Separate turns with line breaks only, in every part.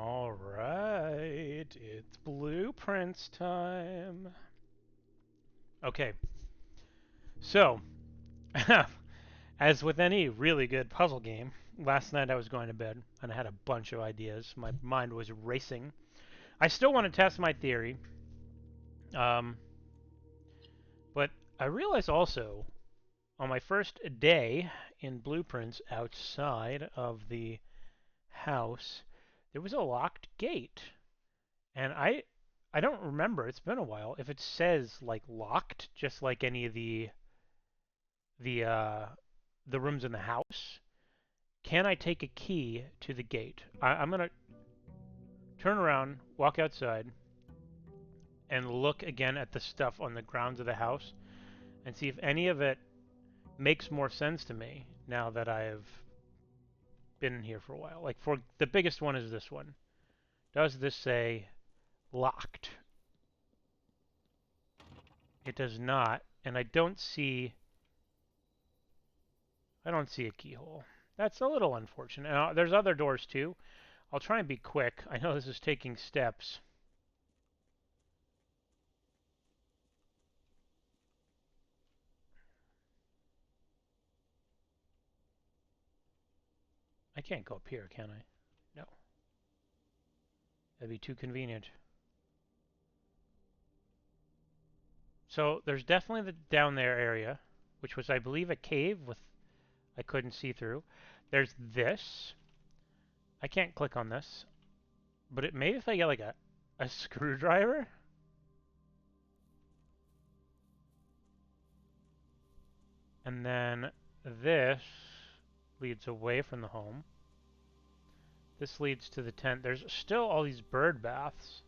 All right, it's blueprints time. Okay, so as with any really good puzzle game, last night I was going to bed and I had a bunch of ideas. My mind was racing. I still want to test my theory, um, but I realized also on my first day in blueprints outside of the house, there was a locked gate. And I don't remember, it's been a while, if it says like locked, just like any of the uh the rooms in the house. Can I take a key to the gate? I'm gonna turn around, walk outside, and look again at the stuff on the grounds of the house and see if any of it makes more sense to me now that I've been in here for a while. Like for the biggest one is this one. Does this say locked? It does not, and I don't see a keyhole. That's a little unfortunate. Now, there's other doors too. I'll try and be quick. I know this is taking steps. I can't go up here, can I? No. That'd be too convenient. So there's definitely the down there area, which was, I believe, a cave with I couldn't see through. There's this. I can't click on this, but it maybe if I get like a screwdriver. And then this leads away from the home. This leads to the tent. There's still all these bird baths.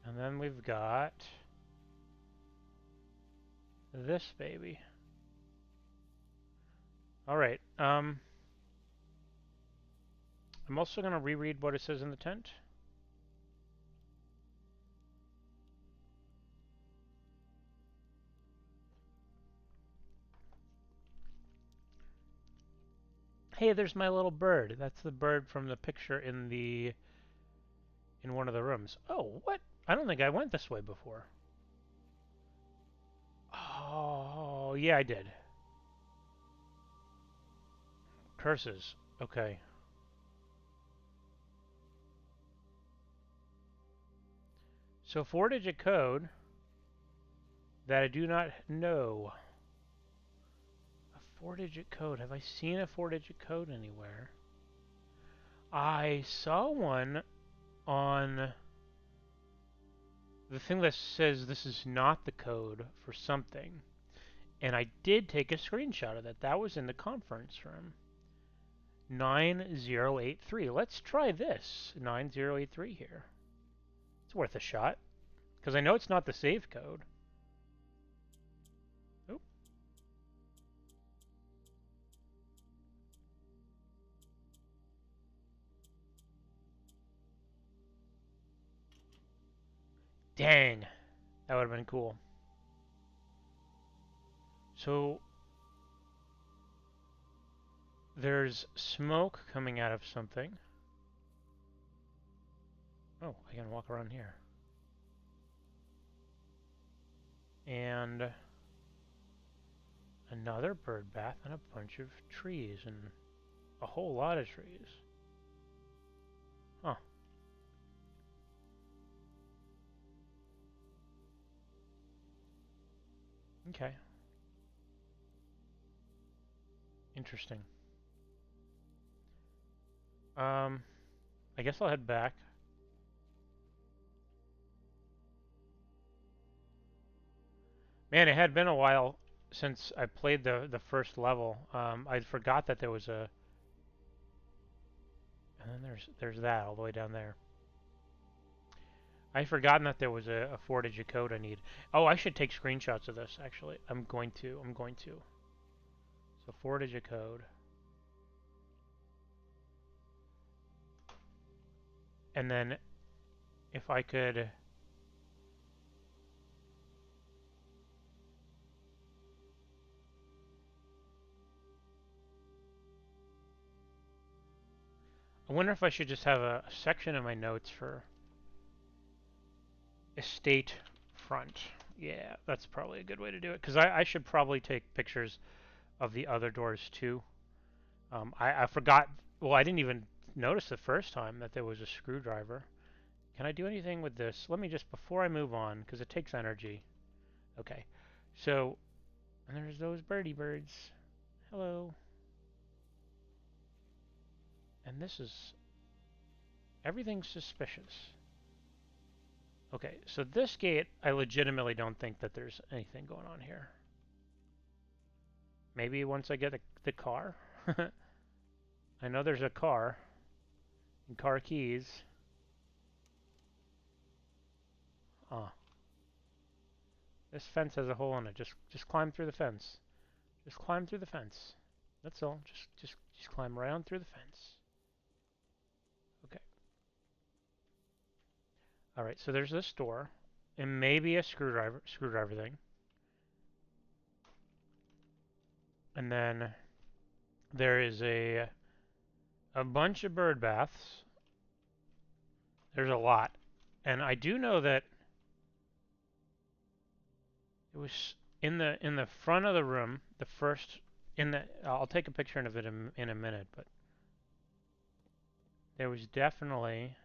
And then we've got this baby. All right. I'm also going to reread what it says in the tent. Hey, there's my little bird. That's the bird from the picture in one of the rooms. Oh, what? I don't think I went this way before. Oh, yeah, I did. Curses. Okay. So 4-digit code that I do not know. A 4-digit code. Have I seen a 4-digit code anywhere? I saw one on the thing that says this is not the code for something. And I did take a screenshot of that. That was in the conference room. 9083. Let's try this. 9083 here. It's worth a shot. Because I know it's not the save code. Oop. Dang. That would have been cool. So there's smoke coming out of something. Oh, I can walk around here. And another bird bath and a bunch of trees and a whole lot of trees. Huh. Okay. Interesting. I guess I'll head back. Man, it had been a while since I played the first level. I forgot that there was a, and then there's that all the way down there. I'd forgotten that there was a 4-digit code I need. Oh, I should take screenshots of this actually. I'm going to. So 4-digit code. And then if I could I wonder if I should just have a section in my notes for estate front. Yeah, that's probably a good way to do it. Because I should probably take pictures of the other doors too. I forgot. Well, I didn't even notice the first time that there was a screwdriver. Can I do anything with this? Let me just, before I move on, because it takes energy. Okay. So, and there's those birdie birds. Hello. And this is, everything's suspicious. Okay, so this gate, I legitimately don't think that there's anything going on here. Maybe once I get the car. I know there's a car and car keys. Ah, this fence has a hole in it. Just climb through the fence. Just climb through the fence. That's all. Just climb right on through the fence. Okay. All right. So there's this door, and maybe a screwdriver thing, and then there is a bunch of bird baths. There's a lot, and I do know that it was in the front of the room, the first in the. I'll take a picture of it in a minute, but there was definitely.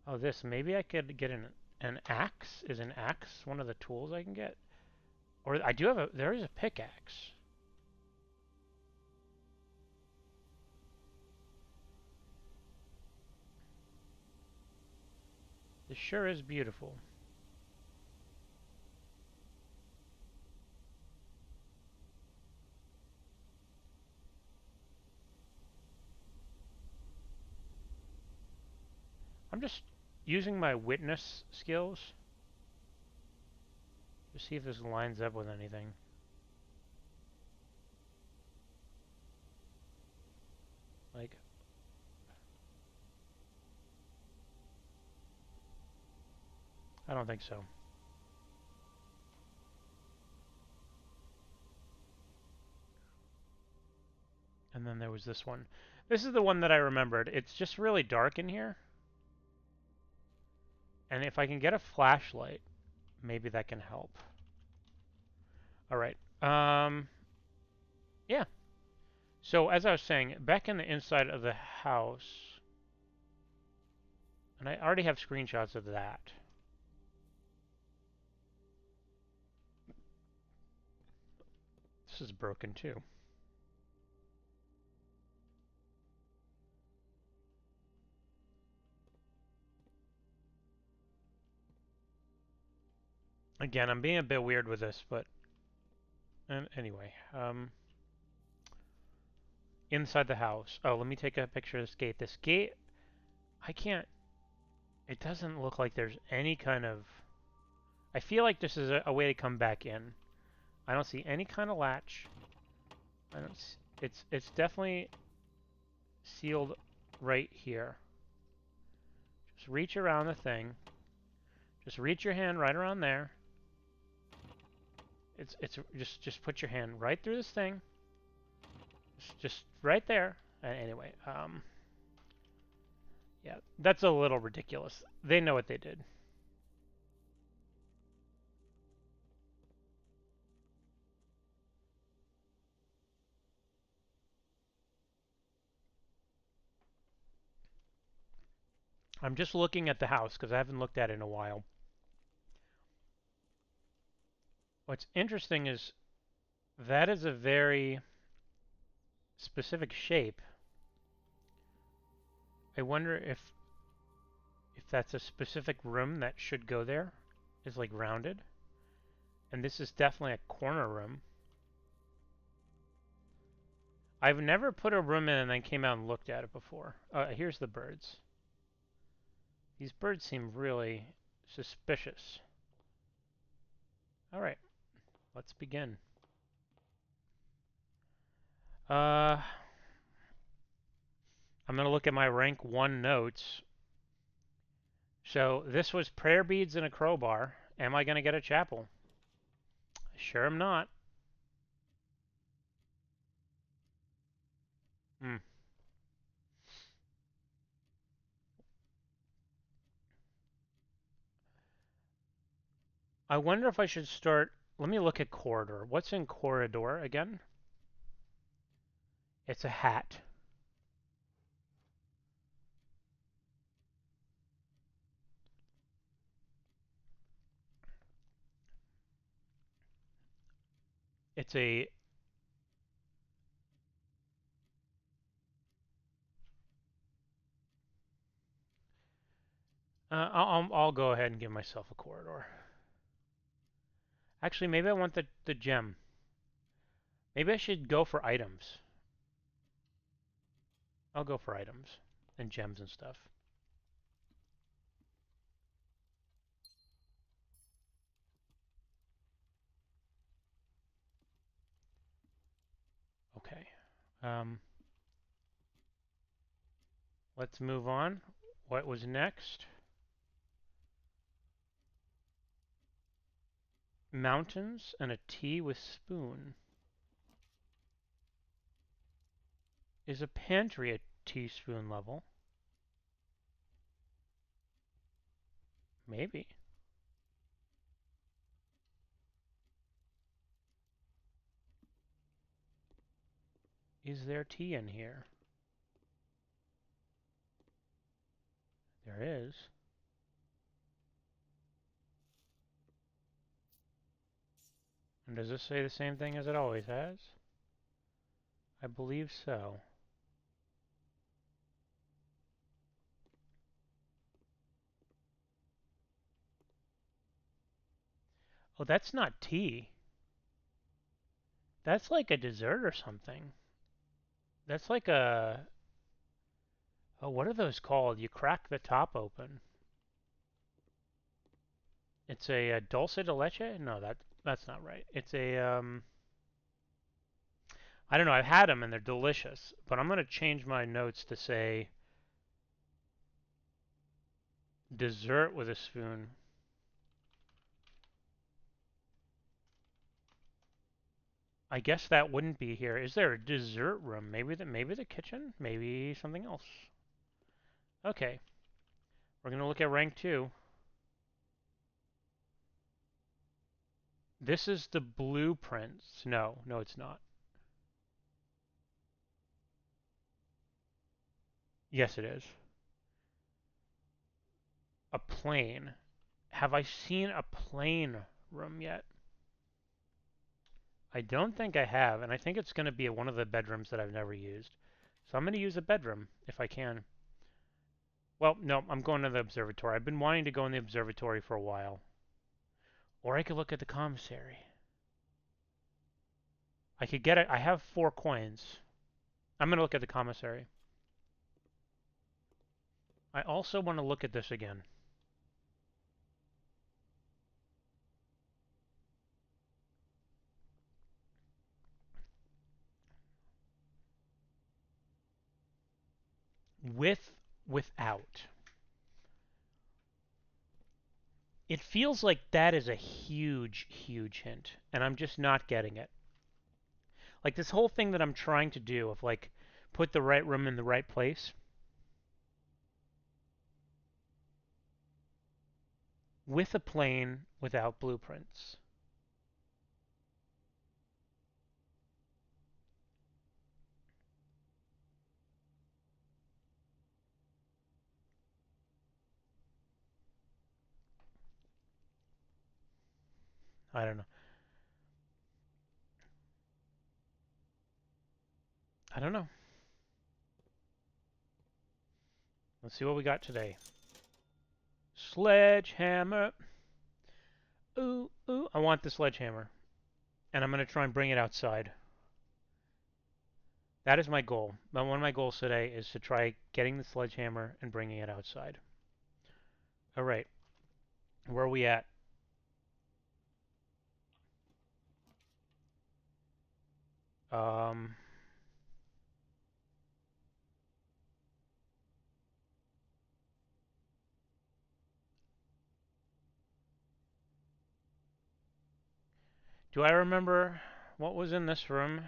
Oh, this maybe I could get an axe. Is an axe one of the tools I can get? Or I do have a. There is a pickaxe. This sure is beautiful. I'm just using my witness skills to see if this lines up with anything. Like, I don't think so. And then there was this one. This is the one that I remembered. It's just really dark in here. And if I can get a flashlight, maybe that can help. All right. Yeah. So as I was saying, back in the inside of the house, and I already have screenshots of that. This is broken too. Again, I'm being a bit weird with this, but anyway, inside the house. Oh, let me take a picture of this gate. This gate, I can't. It doesn't look like there's any kind of. I feel like this is a way to come back in. I don't see any kind of latch. I don't. It's definitely sealed right here. Just reach around the thing. Just reach your hand right around there. It's just put your hand right through this thing. Just right there. Anyway, yeah, that's a little ridiculous. They know what they did. I'm just looking at the house because I haven't looked at it in a while. What's interesting is that is a very specific shape. I wonder if that's a specific room that should go there, is like rounded. And this is definitely a corner room. I've never put a room in and then came out and looked at it before. Here's the birds. These birds seem really suspicious. All right, let's begin. I'm going to look at my rank 1 notes. So this was prayer beads and a crowbar. Am I going to get a chapel? Sure am not. Hmm. I wonder if I should start. Let me look at corridor. What's in corridor again? It's a hat. It's a. I'll go ahead and give myself a corridor. Actually, maybe I want the gem. Maybe I should go for items. I'll go for items and gems and stuff. Okay. Um, let's move on. What was next? Mountains and a tea with spoon. Is a pantry at teaspoon level? Maybe. Is there tea in here? There is. And does this say the same thing as it always has? I believe so. Oh, that's not tea. That's like a dessert or something. That's like a... Oh, what are those called? You crack the top open. It's a dulce de leche? No, that's not right. It's a I don't know. I've had them and they're delicious, but I'm gonna change my notes to say dessert with a spoon. I guess that wouldn't be here. Is there a dessert room? Maybe the kitchen? Maybe something else. Okay. We're gonna look at rank 2. This is the blueprints. No, no it's not. Yes it is. A plane. Have I seen a plane room yet? I don't think I have, and I think it's going to be one of the bedrooms that I've never used. So I'm going to use a bedroom if I can. Well, no, I'm going to the observatory. I've been wanting to go in the observatory for a while. Or I could look at the commissary. I could get it. I have 4 coins. I'm going to look at the commissary. I also want to look at this again. With, without. It feels like that is a huge, huge hint, and I'm just not getting it. Like this whole thing that I'm trying to do of like put the right room in the right place with a plane without blueprints. I don't know. I don't know. Let's see what we got today. Sledgehammer. Ooh, ooh. I want the sledgehammer. And I'm going to try and bring it outside. That is my goal. One of my goals today is to try getting the sledgehammer and bringing it outside. All right. Where are we at? Um, do I remember what was in this room?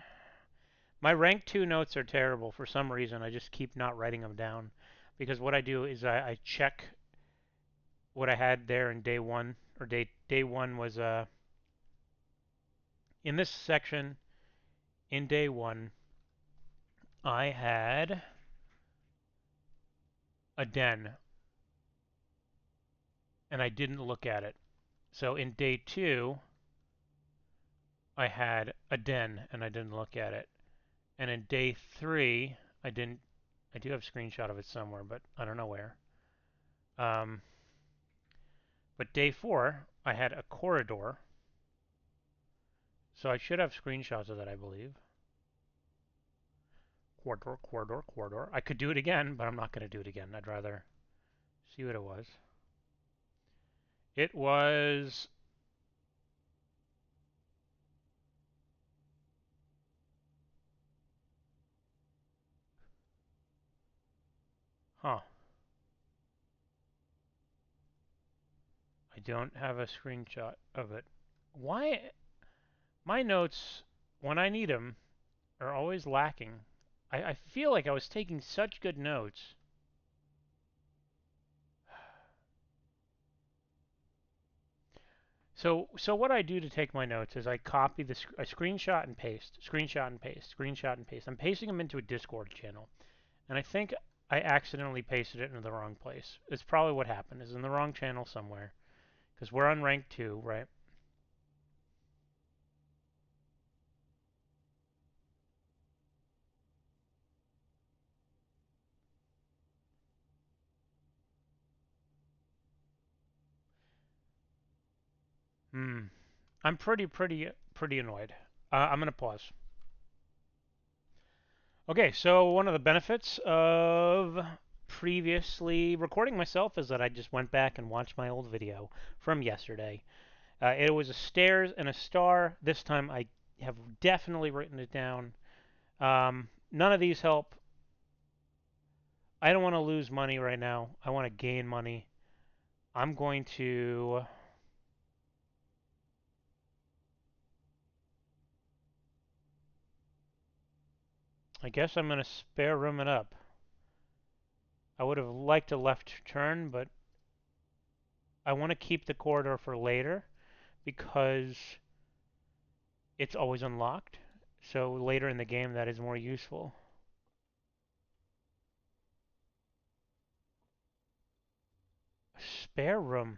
My rank 2 notes are terrible for some reason. I just keep not writing them down. Because what I do is I check what I had there in day 1 or day one was in this section in day one I had a den and I didn't look at it. So in day two I had a den and I didn't look at it. And in day three I didn't. I do have a screenshot of it somewhere, but I don't know where. Um, but day four I had a corridor. So I should have screenshots of that, I believe. Corridor, corridor, corridor. I could do it again, but I'm not going to do it again. I'd rather see what it was. It was... Huh. I don't have a screenshot of it. Why? My notes, when I need them, are always lacking. I feel like I was taking such good notes. So what I do to take my notes is I copy a screenshot and paste, screenshot and paste, screenshot and paste. I'm pasting them into a Discord channel, and I think I accidentally pasted it into the wrong place. It's probably what happened. It's in the wrong channel somewhere, because we're on rank 2, right? Hmm. I'm pretty annoyed. I'm gonna pause. Okay, so one of the benefits of previously recording myself is that I just went back and watched my old video from yesterday. It was a stairs and a star. This time I have definitely written it down. None of these help. I don't want to lose money right now. I want to gain money. I'm going to... I guess I'm going to spare room it up. I would have liked a left turn, but I want to keep the corridor for later because it's always unlocked. So later in the game, that is more useful. Spare room.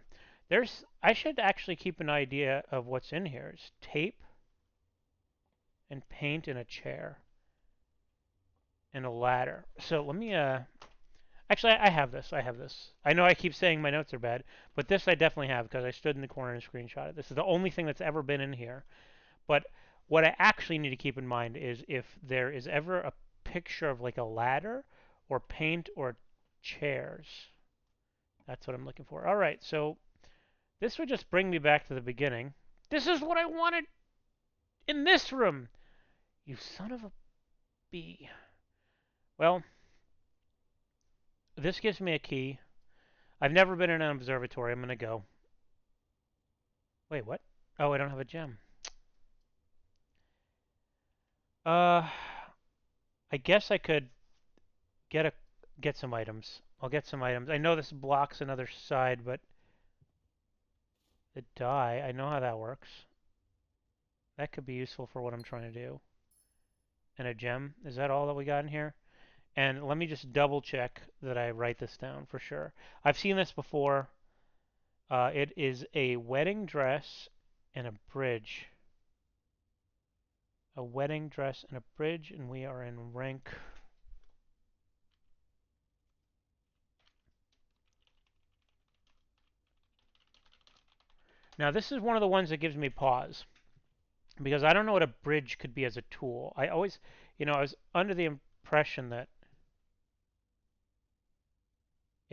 I should actually keep an idea of what's in here. It's tape and paint and a chair and a ladder. So let me, actually, I have this. I have this. I know I keep saying my notes are bad, but this I definitely have because I stood in the corner and screenshotted. This is the only thing that's ever been in here. But what I actually need to keep in mind is if there is ever a picture of like a ladder or paint or chairs. That's what I'm looking for. All right, so this would just bring me back to the beginning. This is what I wanted in this room. You son of a bee. Well, this gives me a key. I've never been in an observatory. I'm going to go. Wait, what? Oh, I don't have a gem. Uh, I guess I could get a get some items. I'll get some items. I know this blocks another side, but the die, I know how that works. That could be useful for what I'm trying to do. And a gem. Is that all that we got in here? And let me just double check that I write this down for sure. I've seen this before. It is a wedding dress and a bridge. A wedding dress and a bridge, and we are in rank... Now this is one of the ones that gives me pause. Because I don't know what a bridge could be as a tool. I always, I was under the impression that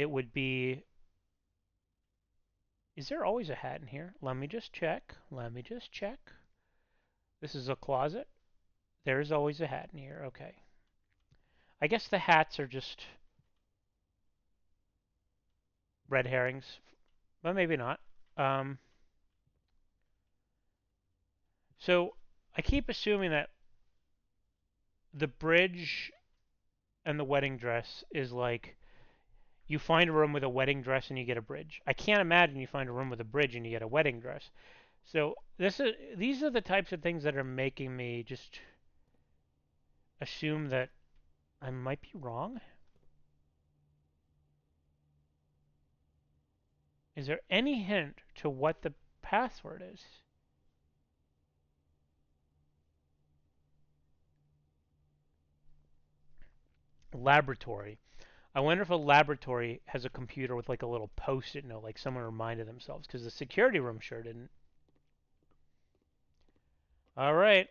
it would be... Is there always a hat in here? Let me just check. Let me just check. This is a closet. There is always a hat in here. Okay. I guess the hats are just red herrings, but maybe not. Um, so I keep assuming that the bridge and the wedding dress is like you find a room with a wedding dress and you get a bridge. I can't imagine you find a room with a bridge and you get a wedding dress. So these are the types of things that are making me just assume that I might be wrong. Is there any hint to what the password is? Laboratory. I wonder if a laboratory has a computer with like a little post-it note, like someone reminded themselves, because the security room sure didn't. All right.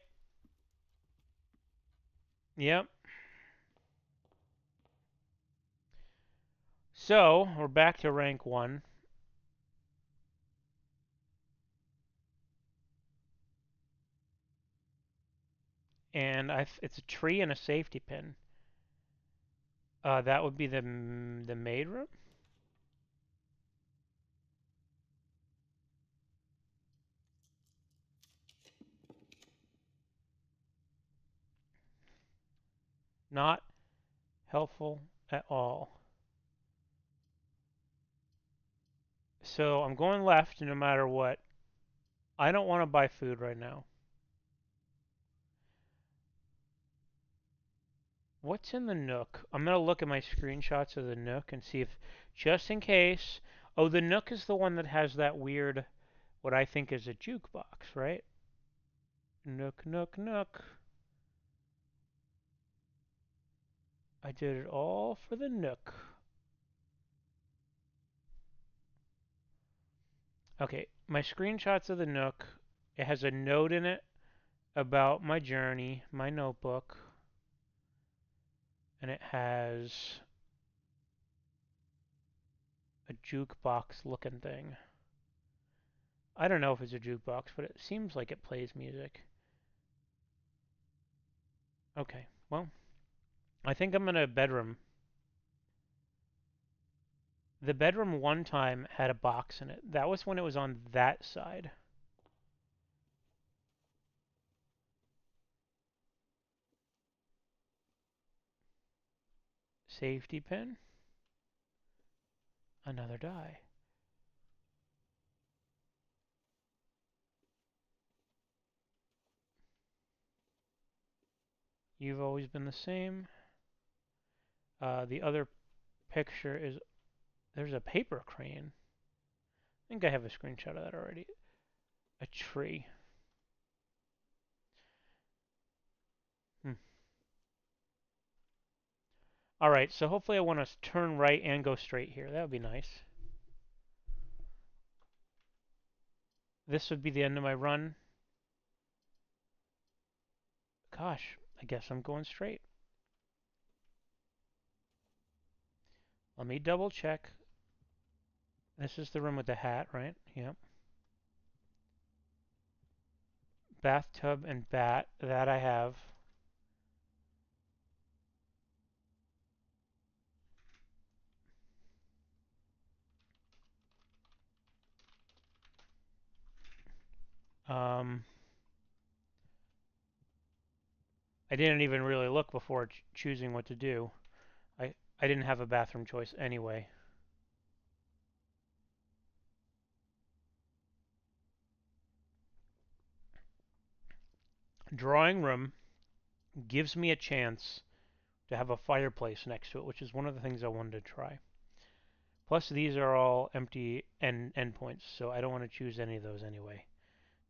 Yep. So we're back to rank 1. And it's a tree and a safety pin. That would be the maid room. Not helpful at all. So I'm going left no matter what. I don't want to buy food right now. What's in the Nook? I'm going to look at my screenshots of the Nook and see if, just in case. Oh, the Nook is the one that has that weird, what I think is a jukebox, right? Nook, Nook, Nook. I did it all for the Nook. Okay, my screenshots of the Nook. It has a note in it about my journey, my notebook, and it has a jukebox looking thing. I don't know if it's a jukebox, but it seems like it plays music. Okay, well, I think I'm in a bedroom. The bedroom one time had a box in it. That was when it was on that side. Safety pin. Another die. You've always been the same. The other picture is there's a paper crane. I think I have a screenshot of that already. A tree. Hmm. All right, so hopefully I want to turn right and go straight here. That would be nice. This would be the end of my run. Gosh, I guess I'm going straight. Let me double check. This is the room with the hat, right? Yep. Bathtub and bat. That I have. Um, I didn't even really look before choosing what to do. I didn't have a bathroom choice anyway. Drawing room gives me a chance to have a fireplace next to it, which is one of the things I wanted to try. Plus, these are all empty endpoints, so I don't want to choose any of those anyway.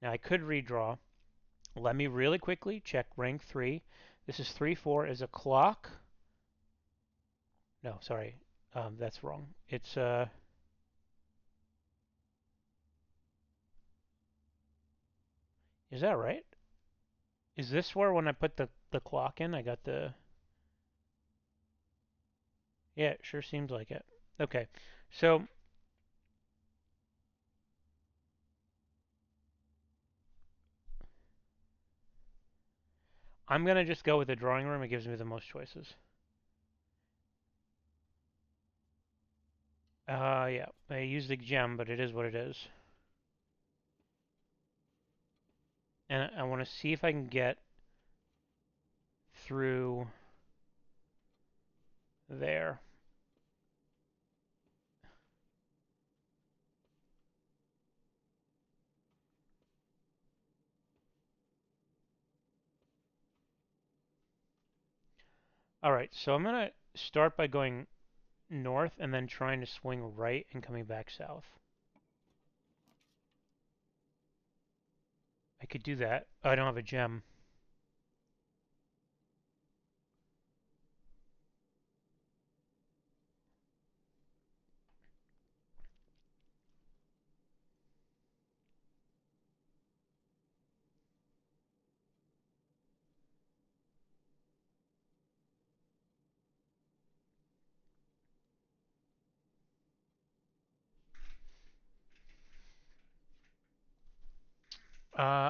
Now, I could redraw. Let me really quickly check rank 3. This is 3-4 is a clock. No, sorry. That's wrong. It's is that right? Is this where when I put the clock in, I got the yeah, it sure seems like it. Okay. So, I'm going to just go with the drawing room. It gives me the most choices. Yeah. I used the gem, but it is what it is. And I want to see if I can get through there. All right, so I'm gonna start by going north and then trying to swing right and coming back south. I could do that. Oh, I don't have a gem.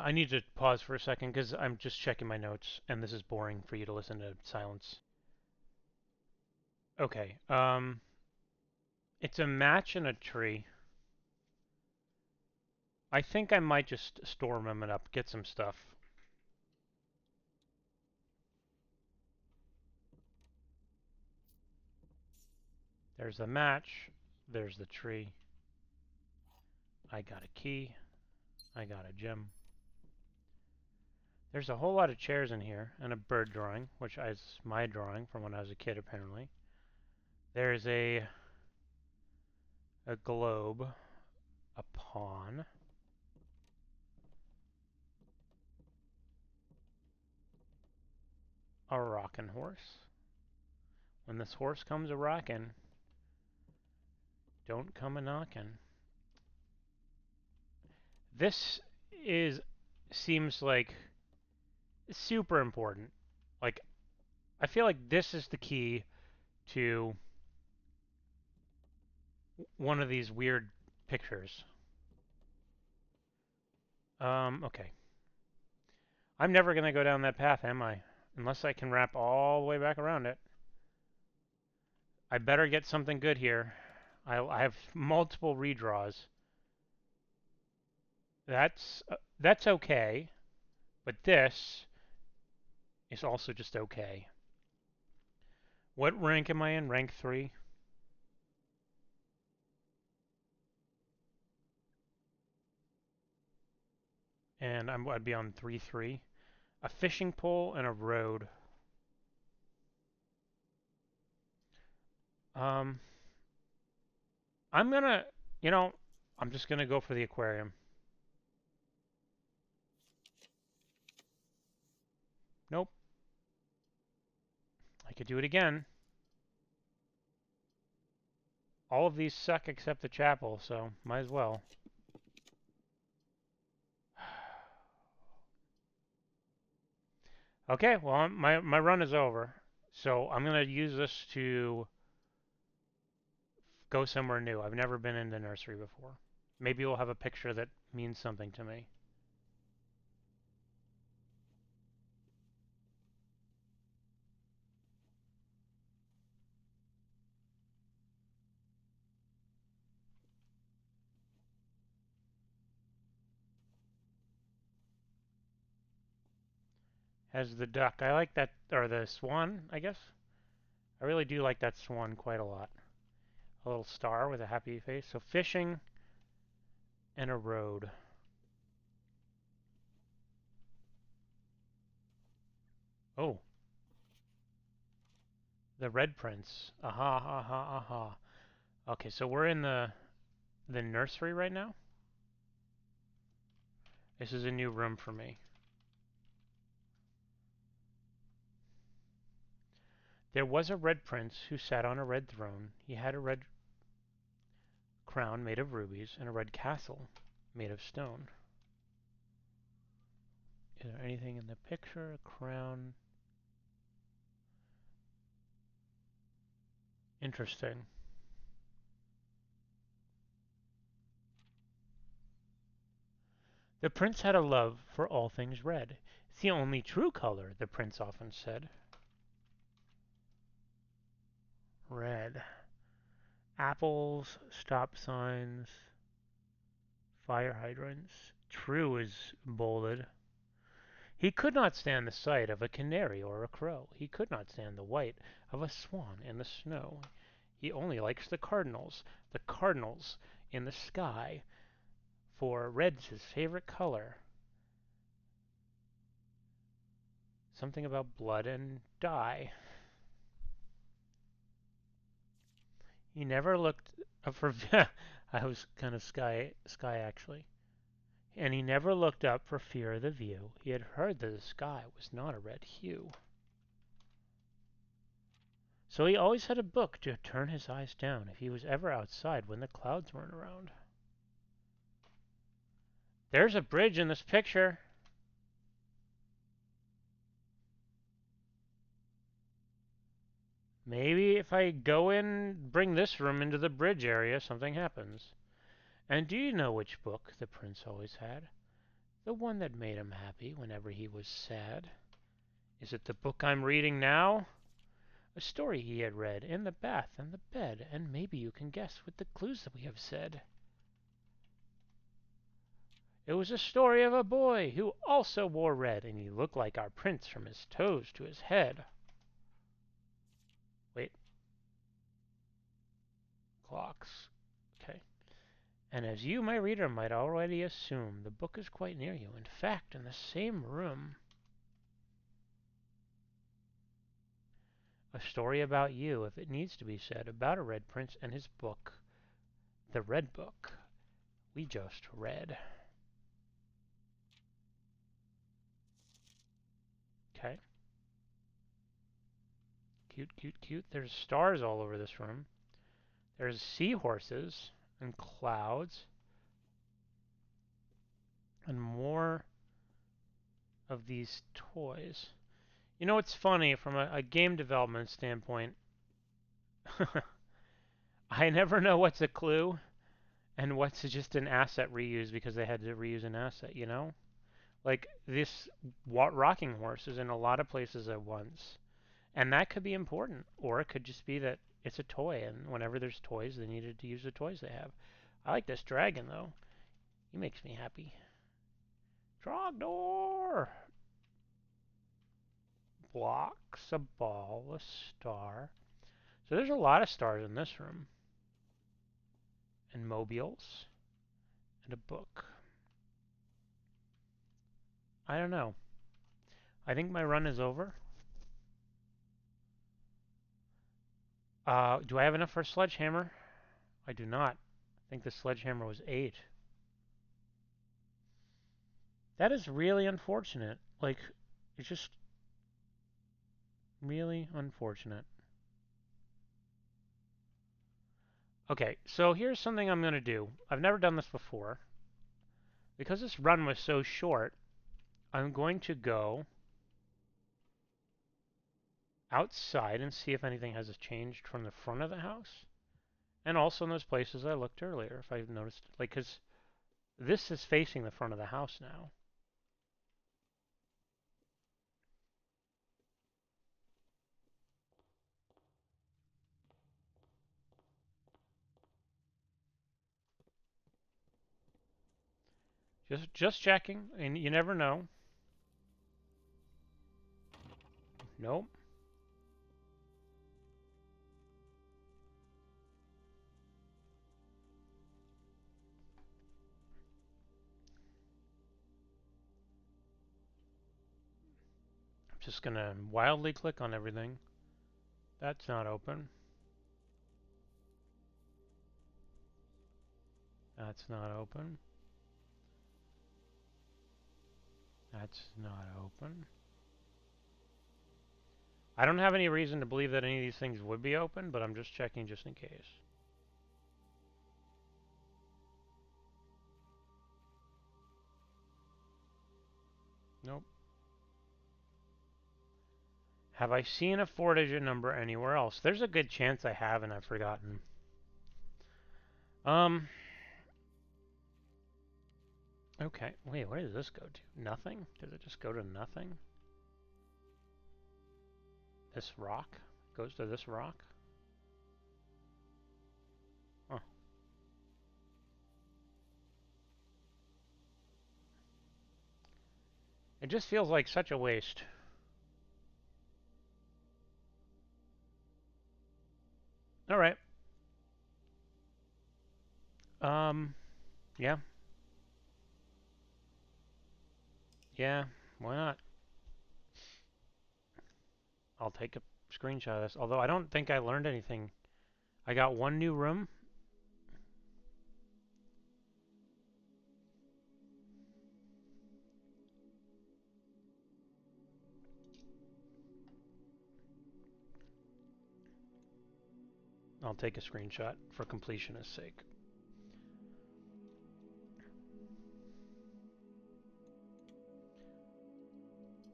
I need to pause for a second because I'm just checking my notes, and this is boring for you to listen to silence. Okay. It's a match and a tree. I think I might just storm them it up, get some stuff. There's the match. There's the tree. I got a key. I got a gem. There's a whole lot of chairs in here and a bird drawing, which is my drawing from when I was a kid, apparently. There's a globe, a pawn, a rockin' horse. When this horse comes a rockin', don't come a knockin'. This is seems like super important. Like I feel like this is the key to one of these weird pictures. Okay. I'm never gonna go down that path, am I? Unless I can wrap all the way back around it. I better get something good here. I have multiple redraws. That's okay, but this is also just okay. What rank am I in? Rank 3? And I'd be on 3-3. A fishing pole and a road. Um, I'm gonna, you know, I'm just gonna go for the aquarium. Nope. I could do it again. All of these suck except the chapel, so might as well. Okay, well, my run is over. So I'm going to use this to go somewhere new. I've never been in the nursery before. Maybe we'll have a picture that means something to me. As the duck, I like that, or the swan, I guess. I really do like that swan quite a lot. A little star with a happy face. So fishing and a road. Oh, the red prince. Aha, aha, aha. Okay, so we're in the nursery right now. This is a new room for me. There was a red prince who sat on a red throne. He had a red crown made of rubies and a red castle made of stone. Is there anything in the picture? A crown. Interesting. The prince had a love for all things red. It's the only true color, the prince often said. Red. Apples, stop signs, fire hydrants. True is bolded. He could not stand the sight of a canary or a crow. He could not stand the white of a swan in the snow. He only likes the cardinals in the sky, for red's his favorite color. Something about blood and dye. He never looked up for. I was kind of sky actually. And he never looked up for fear of the view. He had heard that the sky was not a red hue. So he always had a book to turn his eyes down if he was ever outside when the clouds weren't around. There's a bridge in this picture. Maybe if I go in, bring this room into the bridge area, something happens. And do you know which book the prince always had? The one that made him happy whenever he was sad. Is it the book I'm reading now? A story he had read in the bath and the bed, and maybe you can guess with the clues that we have said. It was a story of a boy who also wore red, and he looked like our prince from his toes to his head. Wait. Clocks. Okay. And as you, my reader, might already assume, the book is quite near you. In fact, in the same room. A story about you, if it needs to be said, about a red prince and his book. The Red Book. We just read. Okay. Cute, cute, cute. There's stars all over this room. There's seahorses and clouds and more of these toys. You know, it's funny from a game development standpoint. I never know what's a clue and what's just an asset reuse because they had to reuse an asset, you know? Like this rocking horse is in a lot of places at once. And that could be important. Or it could just be that it's a toy and whenever there's toys, they needed to use the toys they have. I like this dragon though. He makes me happy. Trogdor! Blocks, a ball, a star. So there's a lot of stars in this room. And mobiles. And a book. I don't know. I think my run is over. Do I have enough for a sledgehammer? I do not. I think the sledgehammer was 8. That is really unfortunate. Like, it's just really unfortunate. Okay, so here's something I'm going to do. I've never done this before. Because this run was so short, I'm going to go outside and see if anything has changed from the front of the house. And also in those places I looked earlier, if I've noticed, like, because this is facing the front of the house now. Just checking, and you never know. Nope. I'm just gonna wildly click on everything. That's not open. That's not open. That's not open. I don't have any reason to believe that any of these things would be open, but I'm just checking just in case. Nope. Have I seen a 4-digit number anywhere else? There's a good chance I have and I've forgotten. Okay. Wait, where does this go to? Nothing? Does it just go to nothing? This rock? Goes to this rock? Huh. It just feels like such a waste. Alright. Yeah. Yeah, why not? I'll take a screenshot of this. Although I don't think I learned anything. I got one new room. I'll take a screenshot for completionist's sake.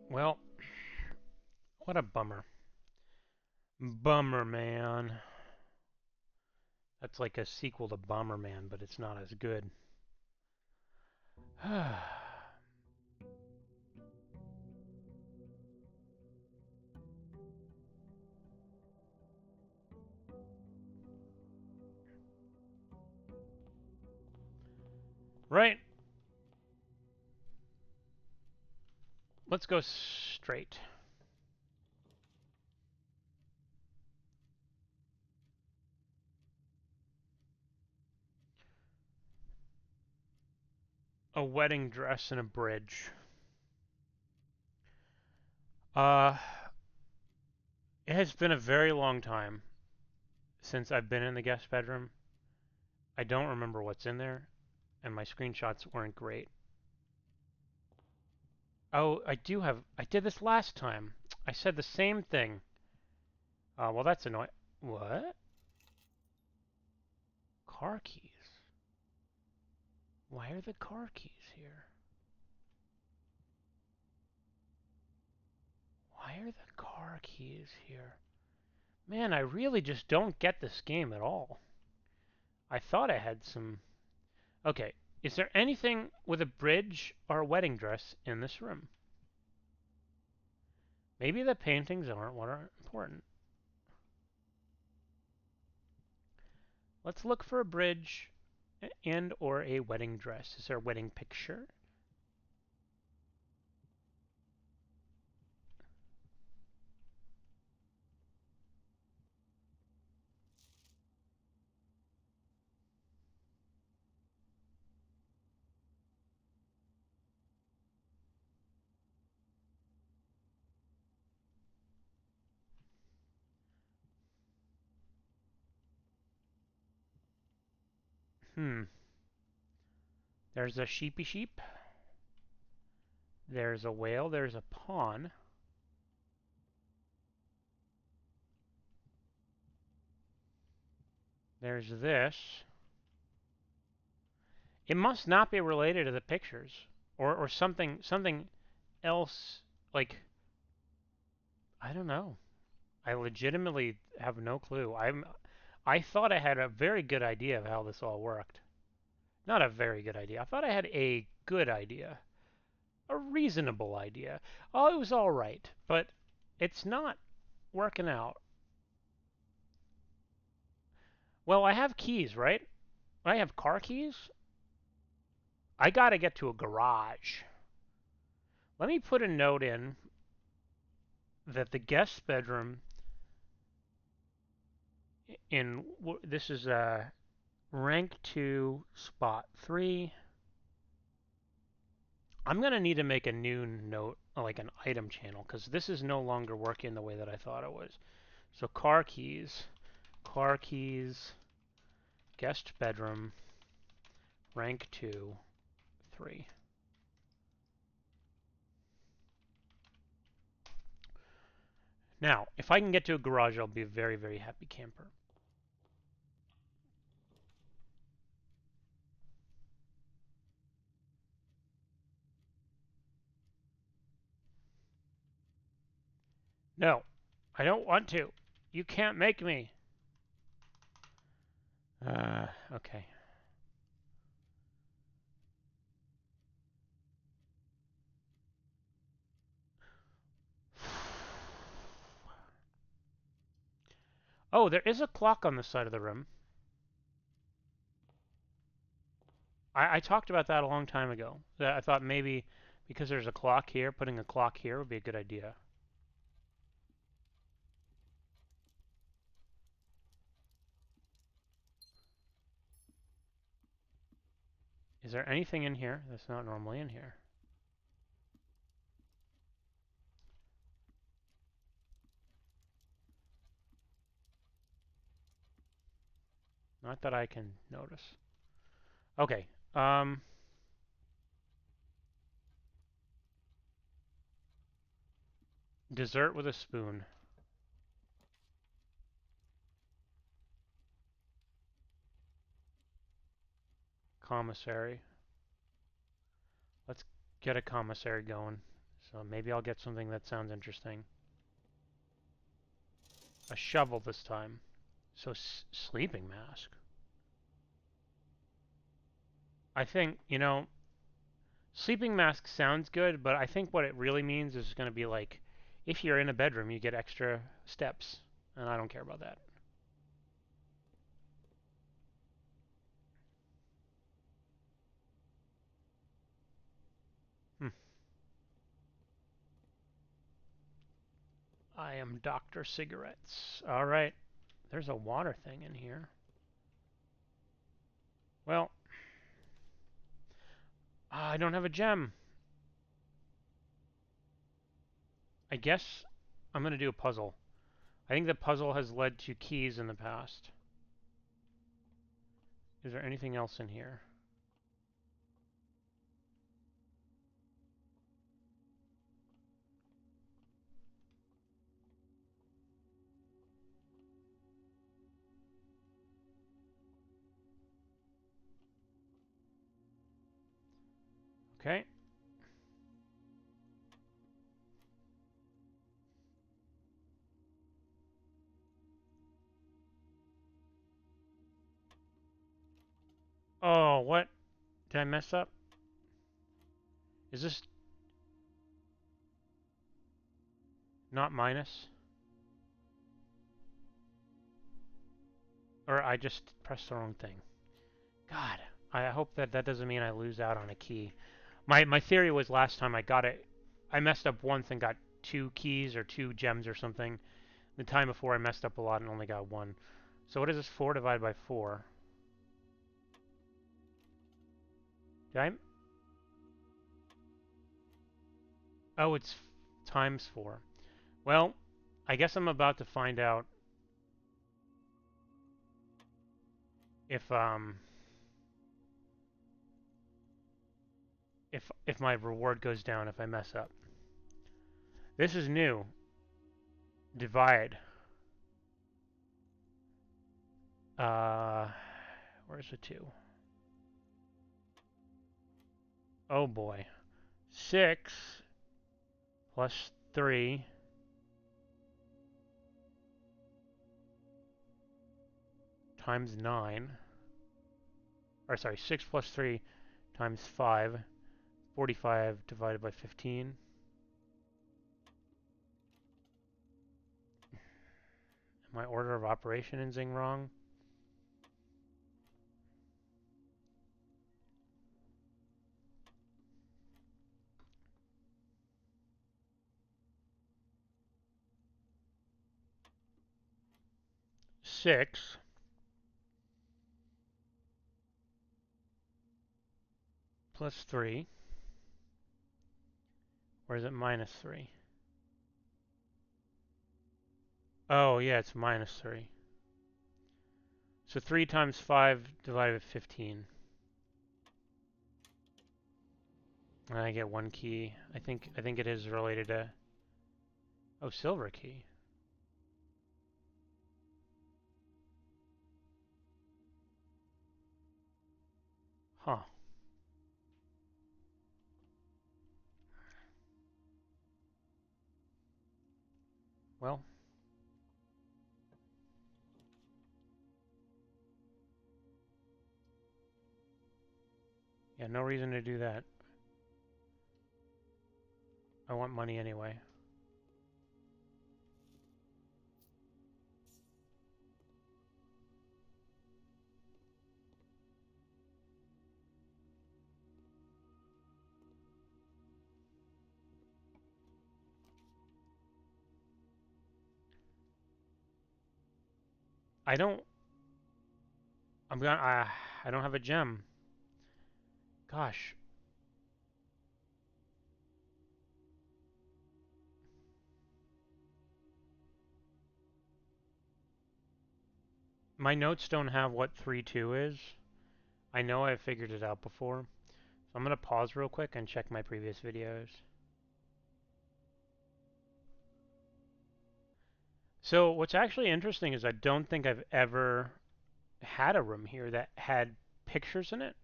Well, what a bummer. Bummer Man. That's like a sequel to Bomberman, but it's not as good. Right. Let's go straight. A wedding dress and a bridge. Uh, it has been a very long time since I've been in the guest bedroom. I don't remember what's in there, and my screenshots weren't great. Oh, I did this last time. I said the same thing. Well, that's annoying. What? Car keys. Why are the car keys here? Why are the car keys here? Man, I really just don't get this game at all. I thought I had some... Okay, is there anything with a bridge or a wedding dress in this room? Maybe the paintings aren't what are important. Let's look for a bridge and or a wedding dress. Is there a wedding picture? There's a sheepy sheep. There's a whale. There's a pawn. There's this. It must not be related to the pictures. Or something else, like, I don't know. I legitimately have no clue. I thought I had a very good idea of how this all worked. Not a very good idea. I thought I had a good idea. A reasonable idea. Oh, it was all right, but it's not working out. Well, I have keys, right? I have car keys. I got to get to a garage. Let me put a note in that the guest bedroom in this is rank 2 spot 3. I'm going to need to make a new note, like an item channel, because this is no longer working the way that I thought it was. So car keys, guest bedroom, rank 2, 3. Now, if I can get to a garage, I'll be a very, very happy camper. No, I don't want to. You can't make me. Okay. Oh, there is a clock on the side of the room. I talked about that a long time ago. That I thought maybe because there's a clock here, putting a clock here would be a good idea. Is there anything in here that's not normally in here? Not that I can notice. Okay. Dessert with a spoon. Commissary. Let's get a commissary going. So maybe I'll get something that sounds interesting. A shovel this time. So sleeping mask. I think, sleeping mask sounds good, but I think what it really means is going to be like, if you're in a bedroom, you get extra steps. And I don't care about that. Hmm. I am Dr. Cigarettes. Alright. There's a water thing in here. Well, I don't have a gem. I guess I'm going to do a puzzle. I think the puzzle has led to keys in the past. Is there anything else in here? Okay. Oh, what? Did I mess up? Is this not minus? Or I just pressed the wrong thing. God, I hope that that doesn't mean I lose out on a key. My theory was last time I got it, I messed up once and got 2 keys or 2 gems or something. The time before I messed up a lot and only got 1. So what is this 4 divided by 4? Did I? Oh, it's times 4. Well, I guess I'm about to find out if if my reward goes down if I mess up. This is new. Divide. Uh, where's the 2? Oh boy. 6 plus 3 times 9. Or sorry, 6 plus 3 times 5. 45 divided by 15. My order of operation wrong? 6 plus 3. Or is it minus 3? Oh, yeah, it's minus 3. So 3 times 5 divided by 15. And I get 1 key. I think it is related to... Oh, silver key. Huh. Well. Yeah, no reason to do that. I want money anyway. I don't... I'm gonna... I don't have a gem. Gosh. My notes don't have what 3-2 is. I know I've figured it out before. So I'm going to pause real quick and check my previous videos. So what's actually interesting is I don't think I've ever had a room here that had pictures in it.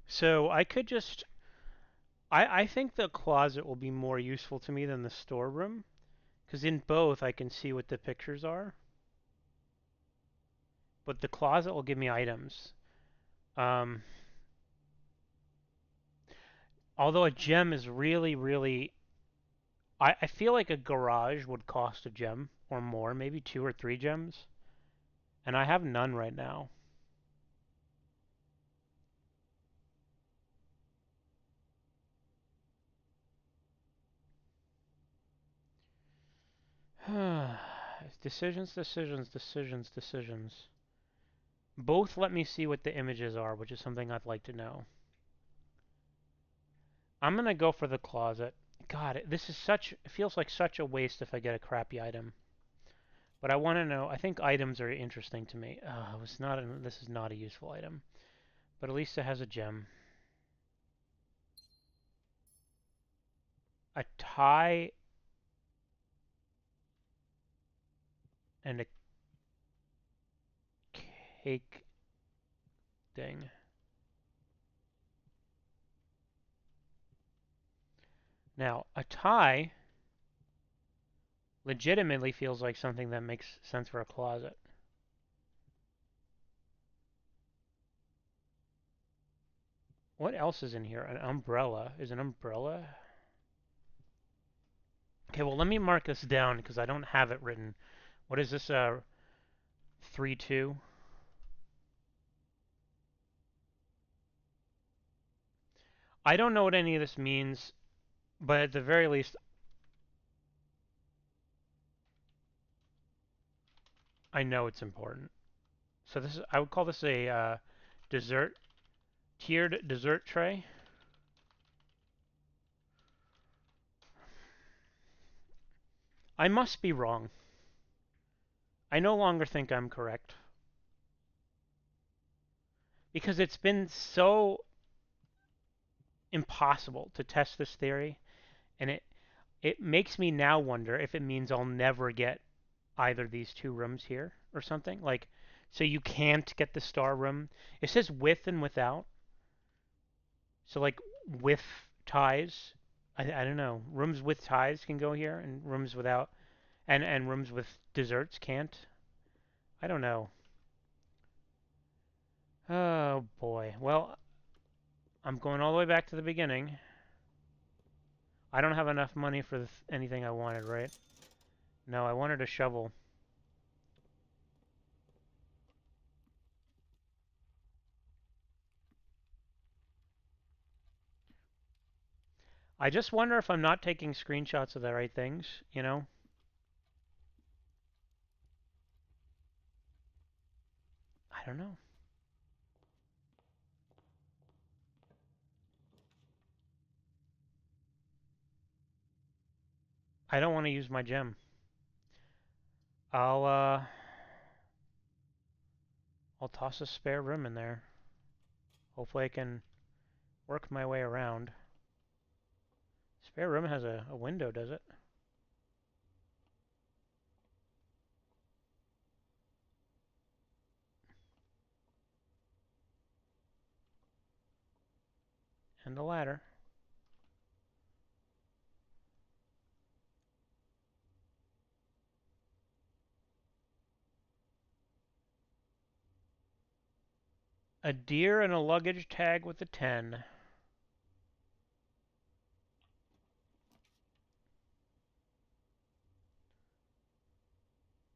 So I could just... I think the closet will be more useful to me than the storeroom. Because in both I can see what the pictures are. But the closet will give me items. Um, although a gem is really, really... I feel like a garage would cost a gem or more, maybe 2 or 3 gems. And I have none right now. Decisions, decisions, decisions, decisions. Both let me see what the images are, which is something I'd like to know. I'm going to go for the closet. God, this is such... It feels like such a waste if I get a crappy item. But I want to know... I think items are interesting to me. This is not a useful item. But at least it has a gem. A tie and a cake thing. Now, a tie legitimately feels like something that makes sense for a closet. What else is in here? An umbrella. Is an umbrella? Okay, well, let me mark this down because I don't have it written. What is this? 3-2? I don't know what any of this means, but at the very least, I know it's important. So this is, I would call this a dessert, tiered dessert tray. I must be wrong. I no longer think I'm correct. Because it's been so impossible to test this theory, and it makes me now wonder if it means I'll never get either of these 2 rooms here or something. Like, so you can't get the star room. It says with and without. So like with ties, I don't know. Rooms with ties can go here, and rooms without, and rooms with desserts can't. I don't know. Oh boy. Well, I'm going all the way back to the beginning. I don't have enough money for anything I wanted, right? No, I wanted a shovel. I just wonder if I'm not taking screenshots of the right things, you know? I don't know. I don't want to use my gem. I'll uh I'll toss a spare room in there. Hopefully I can work my way around. Spare room has a window, does it? And a ladder. A deer and a luggage tag with a 10.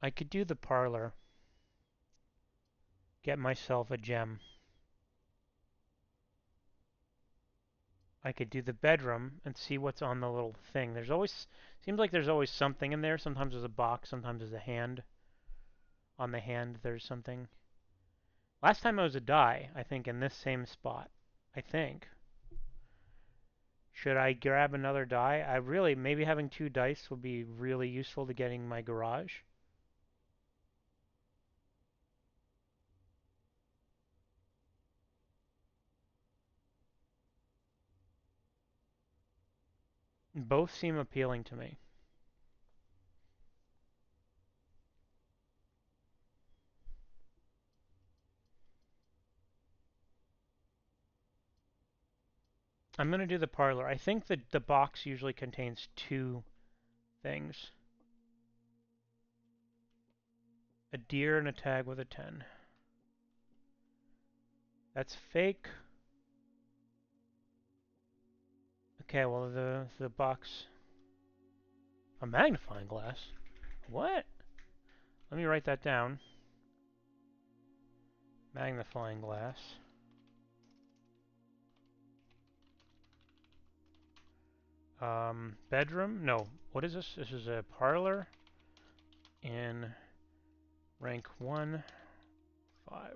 I could do the parlor. Get myself a gem. I could do the bedroom and see what's on the little thing. There's always... Seems like there's always something in there. Sometimes there's a box, sometimes there's a hand. On the hand there's something. Last time I was a die, I think, in this same spot. I think. Should I grab another die? I really... Maybe having 2 dice would be really useful to getting my garage. Both seem appealing to me. I'm going to do the parlor. I think that the box usually contains two things. A deer and a tag with a 10. That's fake. Okay, well the box... A magnifying glass? What? Let me write that down. Magnifying glass. Bedroom? No. What is this? This is a parlor in rank 1, 5.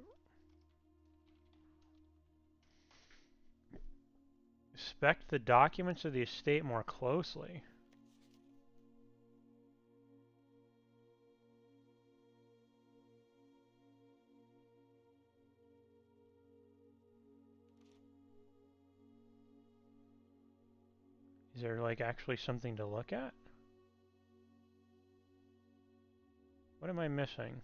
Inspect the documents of the estate more closely. Is there like actually something to look at? What am I missing?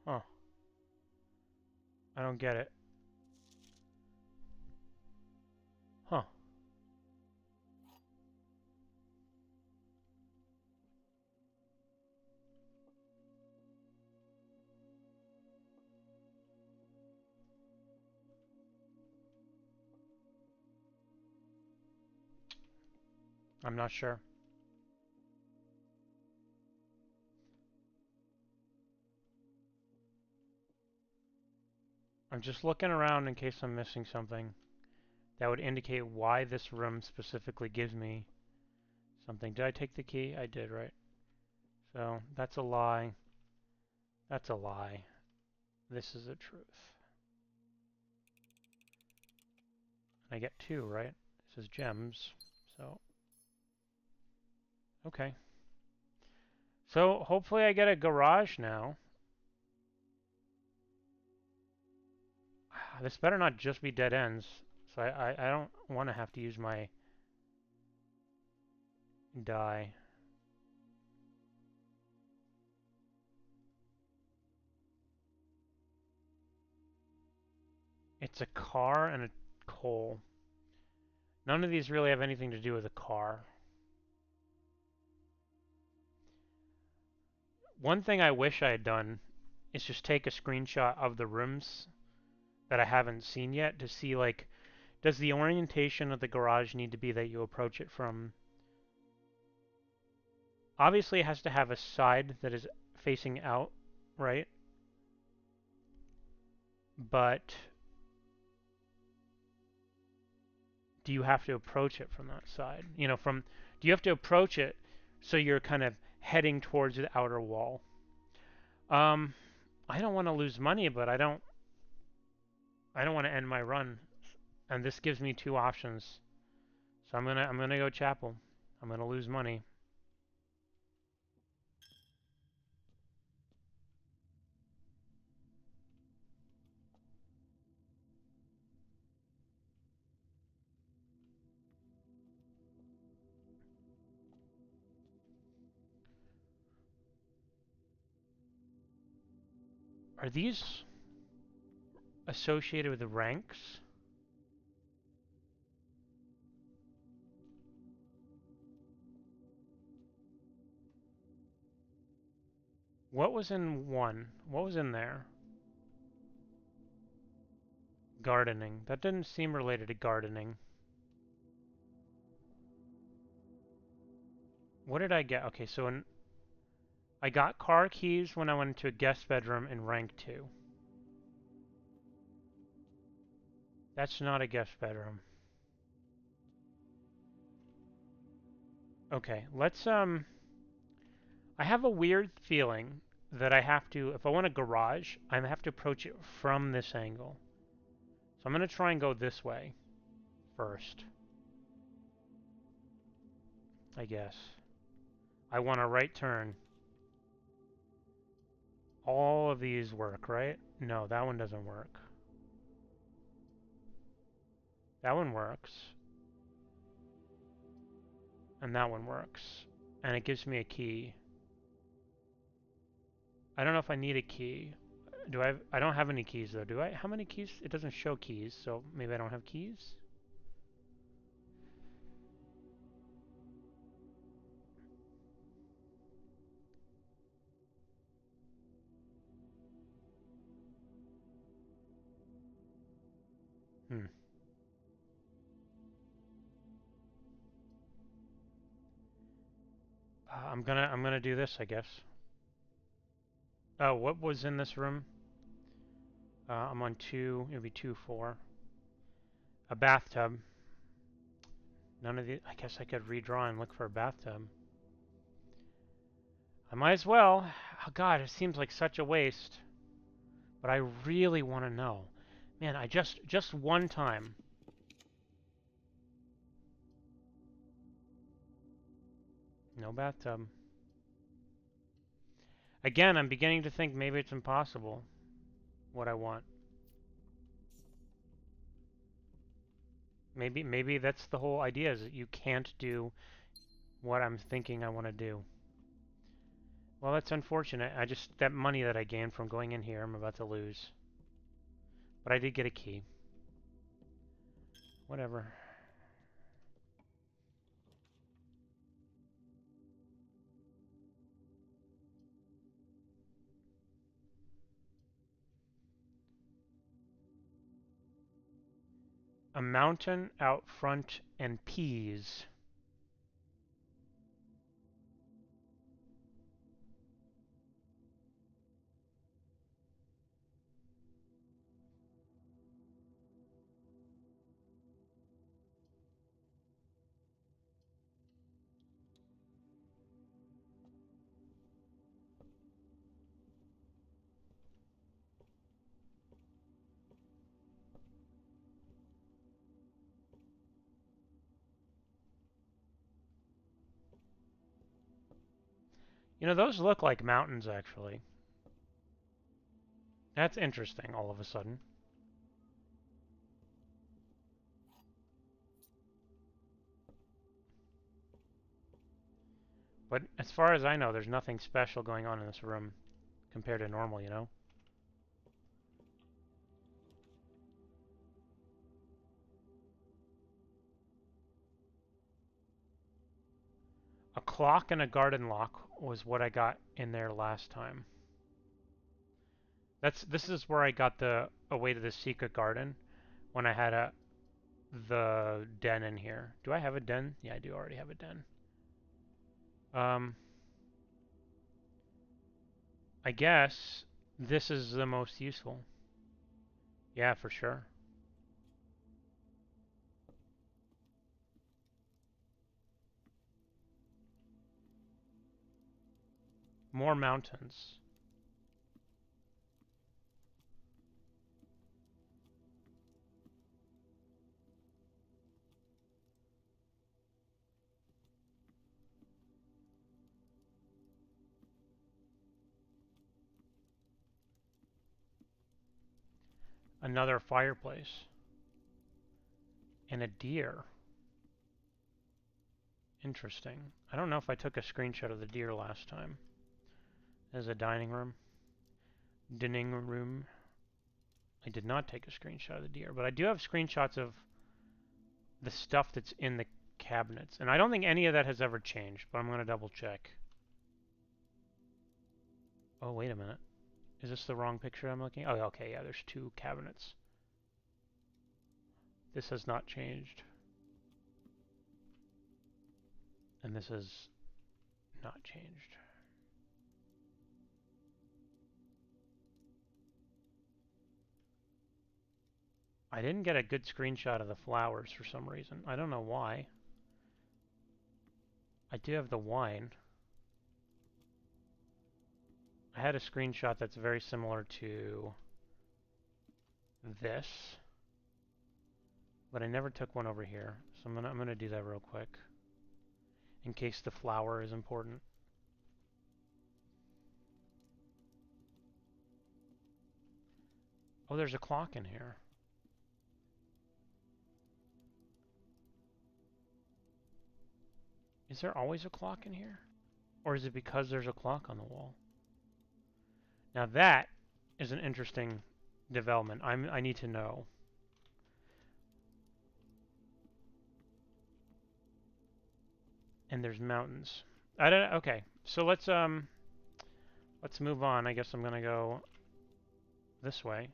Huh. I don't get it. Huh. I'm not sure. I'm just looking around in case I'm missing something that would indicate why this room specifically gives me something. Did I take the key? I did, right? So, that's a lie. That's a lie. This is the truth. I get 2, right? This is gems, so... Okay. So, hopefully I get a garage now. This better not just be dead ends. So I don't want to have to use my die. It's a car and a coal. None of these really have anything to do with a car. One thing I wish I had done is just take a screenshot of the rooms that I haven't seen yet to see, like, does the orientation of the garage need to be that you approach it from... Obviously it has to have a side that is facing out, right? But do you have to approach it from that side? You know, do you have to approach it so you're kind of heading towards the outer wall? Um, I don't want to lose money, but I don't want to end my run. And this gives me two options. So I'm gonna go chapel. I'm gonna lose money. Are these associated with the ranks? What was in 1? What was in there? Gardening. That didn't seem related to gardening. What did I get? Okay, so I got car keys when I went into a guest bedroom in rank 2. That's not a guest bedroom. Okay, let's I have a weird feeling that I have to, if I want a garage, I have to approach it from this angle. So I'm going to try and go this way first, I guess. I want a right turn. All of these work, right? No, that one doesn't work. That one works. And that one works. And it gives me a key. I don't know if I need a key. Do I don't have any keys though, do I? How many keys? It doesn't show keys, so maybe I don't have keys? Hmm. I'm gonna do this, I guess. Oh, what was in this room? I'm on 2, it'll be 2, 4. A bathtub. None of the, I guess I could redraw and look for a bathtub. I might as well. Oh God, it seems like such a waste. But I really want to know. Man, I just one time. No bathtub. Again, I'm beginning to think maybe it's impossible what I want. Maybe that's the whole idea, is that you can't do what I'm thinking I want to do. Well, that's unfortunate. That money that I gained from going in here, I'm about to lose. But I did get a key. Whatever. A mountain out front and peas. You know, those look like mountains, actually. That's interesting, all of a sudden. But as far as I know, there's nothing special going on in this room compared to normal, you know? A clock and a garden lock was what I got in there last time. This is where I got the A Way to the Secret Garden when I had the den in here. Do I have a den? Yeah, I do already have a den. I guess this is the most useful. Yeah, for sure. More mountains. Another fireplace. And a deer. Interesting. I don't know if I took a screenshot of the deer last time. There's a dining room. Dining room. I did not take a screenshot of the deer, but I do have screenshots of the stuff that's in the cabinets. And I don't think any of that has ever changed, but I'm going to double check. Oh, wait a minute. Is this the wrong picture I'm looking at? Oh, okay, yeah, there's 2 cabinets. This has not changed. And this has not changed. I didn't get a good screenshot of the flowers for some reason. I don't know why. I do have the wine. I had a screenshot that's very similar to this, but I never took one over here. So I'm gonna do that real quick in case the flower is important. Oh, there's a clock in here. Is there always a clock in here? Or is it because there's a clock on the wall? Now that is an interesting development. I need to know. And there's mountains. I don't. Okay, so let's move on. I guess I'm gonna go this way.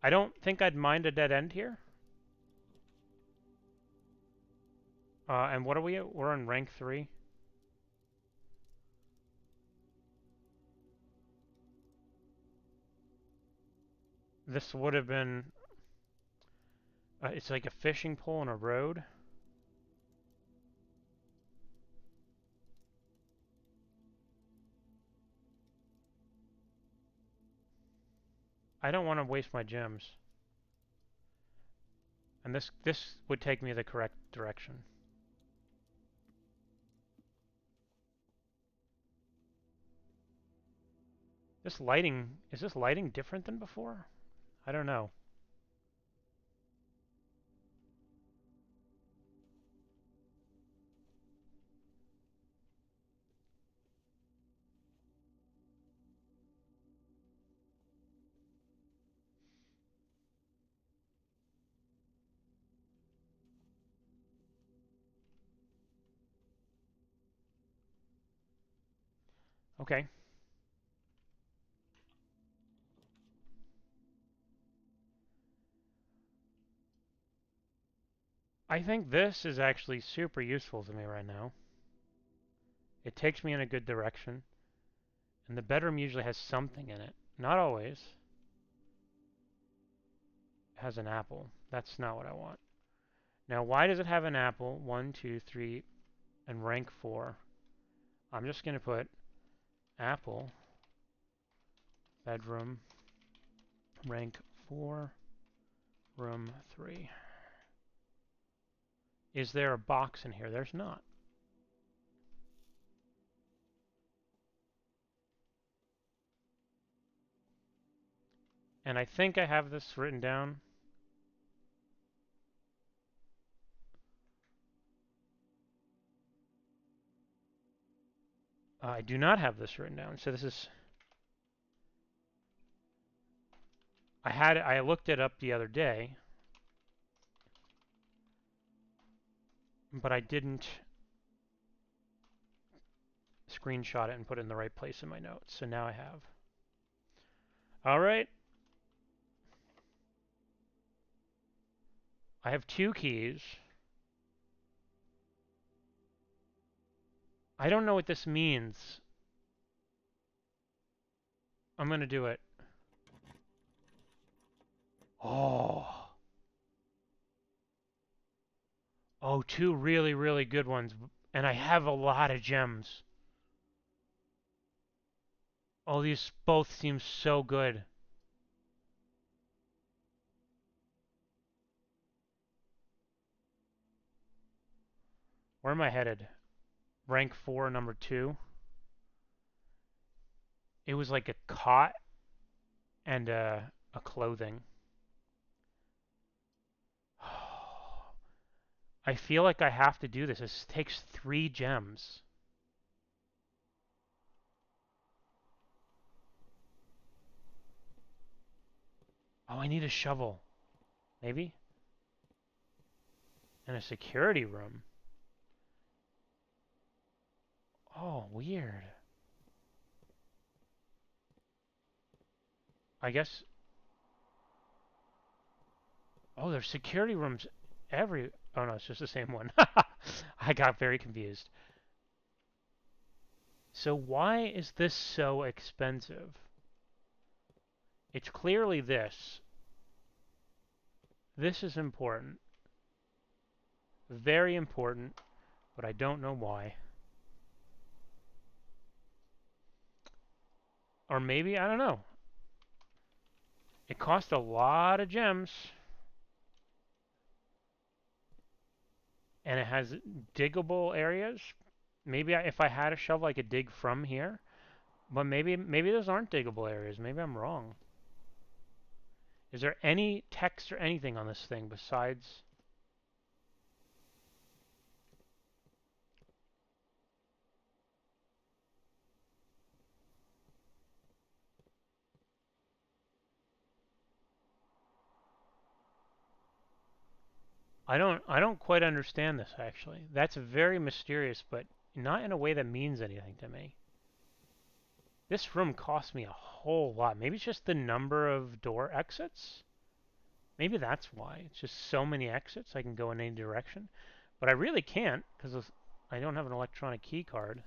I don't think I'd mind a dead end here. And what are we at? We're on rank 3. This would have been. It's like a fishing pole and a road. I don't want to waste my gems. And this would take me the correct direction. This lighting, is this lighting different than before? I don't know. Okay. I think this is actually super useful to me right now. It takes me in a good direction. And the bedroom usually has something in it. Not always. It has an apple. That's not what I want. Now, why does it have an apple? 1, 2, 3, and rank 4. I'm just going to put apple, bedroom, rank 4, room 3. Is there a box in here? There's not. And I think I have this written down. I do not have this written down. So this is... I looked it up the other day, but I didn't screenshot it and put it in the right place in my notes. So now I have. All right. I have 2 keys. I don't know what this means. I'm going to do it. Oh. Oh, 2 really, really good ones. And I have a lot of gems. Oh, these both seem so good. Where am I headed? Rank 4, number 2. It was like a cot and a clothing. I feel like I have to do this. This takes 3 gems. Oh, I need a shovel. Maybe? And a security room. Oh, weird. I guess... Oh, there's security rooms every... Oh, no, it's just the same one. I got very confused. So why is this so expensive? It's clearly this. This is important. Very important, but I don't know why. Or maybe, I don't know. It cost a lot of gems. And it has diggable areas. Maybe if I had a shovel, I could dig from here. But maybe those aren't diggable areas. Maybe I'm wrong. Is there any text or anything on this thing besides... I don't quite understand this actually. That's very mysterious, but not in a way that means anything to me. This room cost me a whole lot. Maybe it's just the number of door exits? Maybe that's why. It's just so many exits I can go in any direction. But I really can't because I don't have an electronic key card.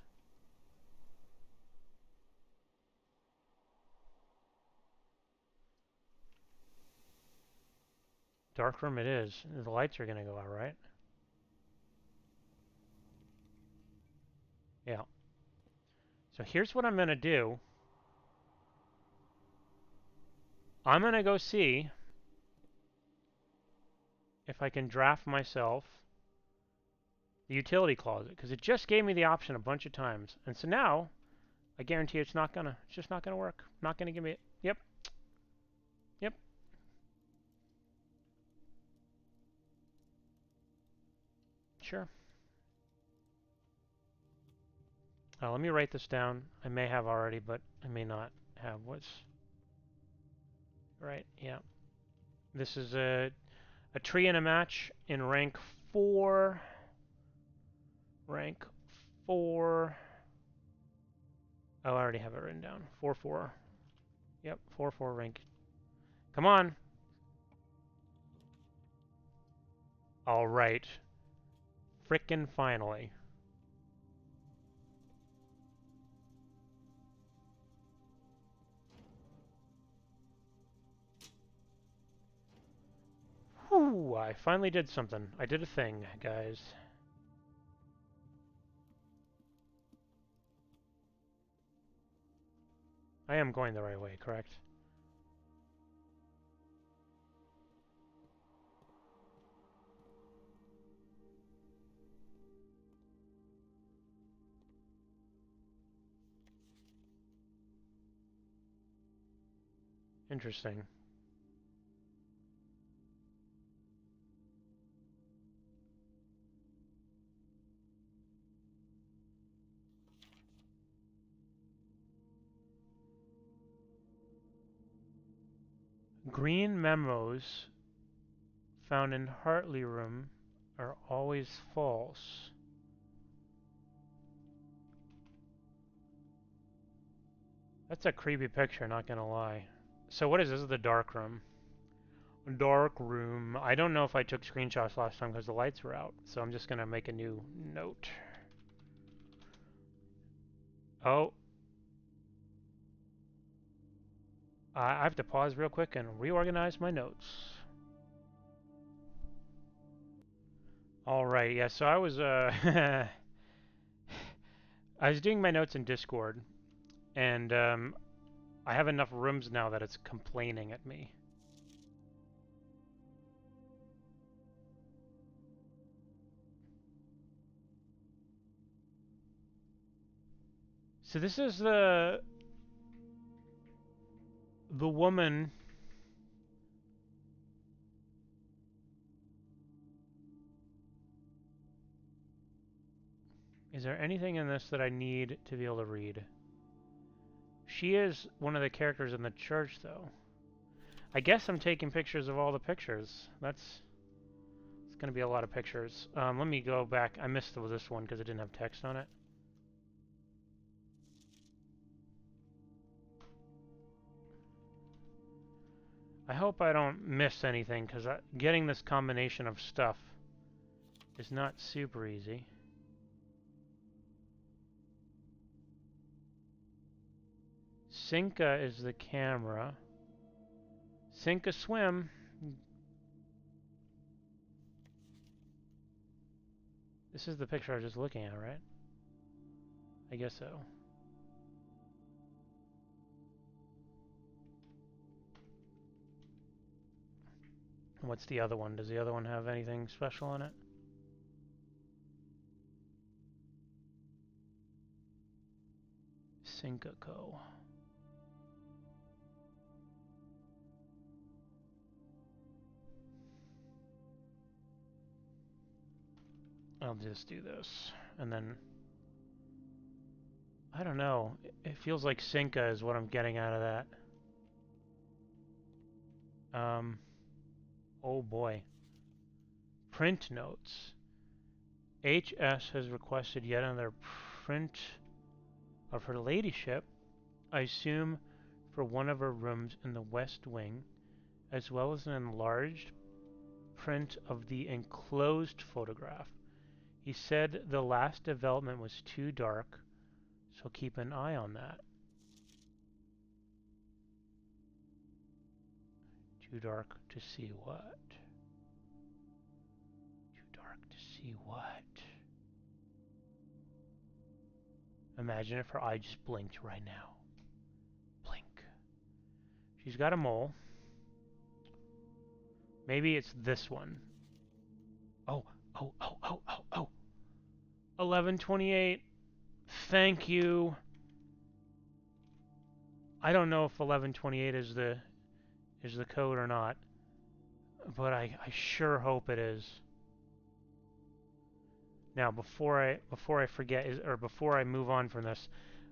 Dark room it is. The lights are going to go out, right? Yeah. So here's what I'm going to do. I'm going to go see if I can draft myself the utility closet, because it just gave me the option a bunch of times. And so now, I guarantee it's just not gonna work. Not gonna give me it. Yep. Yep. Sure. Let me write this down. I may have already, but I may not have. What's right? Yeah. This is a tree and a match in rank 4. Rank 4. Oh, I already have it written down. 4-4. Yep, 4-4 rank. Come on. All right. Frickin' finally. Whew, I finally did something. I did a thing, guys. I am going the right way, correct? Interesting. Green memos found in Hartley room are always false. That's a creepy picture, not gonna lie. So what is this? This is the dark room. Dark room. I don't know if I took screenshots last time because the lights were out, so I'm just gonna make a new note. Oh. I have to pause real quick and reorganize my notes. Alright, yeah, so I was I was doing my notes in Discord, and I have enough rooms now that it's complaining at me. So this is the woman. Is there anything in this that I need to be able to read? She is one of the characters in the church, though. I guess I'm taking pictures of all the pictures. It's going to be a lot of pictures. Let me go back. I missed this one because it didn't have text on it. I hope I don't miss anything because getting this combination of stuff is not super easy. Sinka is the camera. Sink or swim. This is the picture I was just looking at, right? I guess so. What's the other one? Does the other one have anything special in it? Syncaco. I'll just do this. And then... I don't know. It feels like Synca is what I'm getting out of that. Oh boy. Print notes. HS has requested yet another print of her ladyship, I assume for one of her rooms in the West Wing, as well as an enlarged print of the enclosed photograph. He said the last development was too dark, so keep an eye on that. Too dark to see what? Too dark to see what? Imagine if her eye just blinked right now. Blink. She's got a mole. Maybe it's this one. Oh, oh, oh, oh, oh, oh. 1128. Thank you. I don't know if 1128 is the code or not, but I sure hope it is. Now, before I forget, or before I move on from this,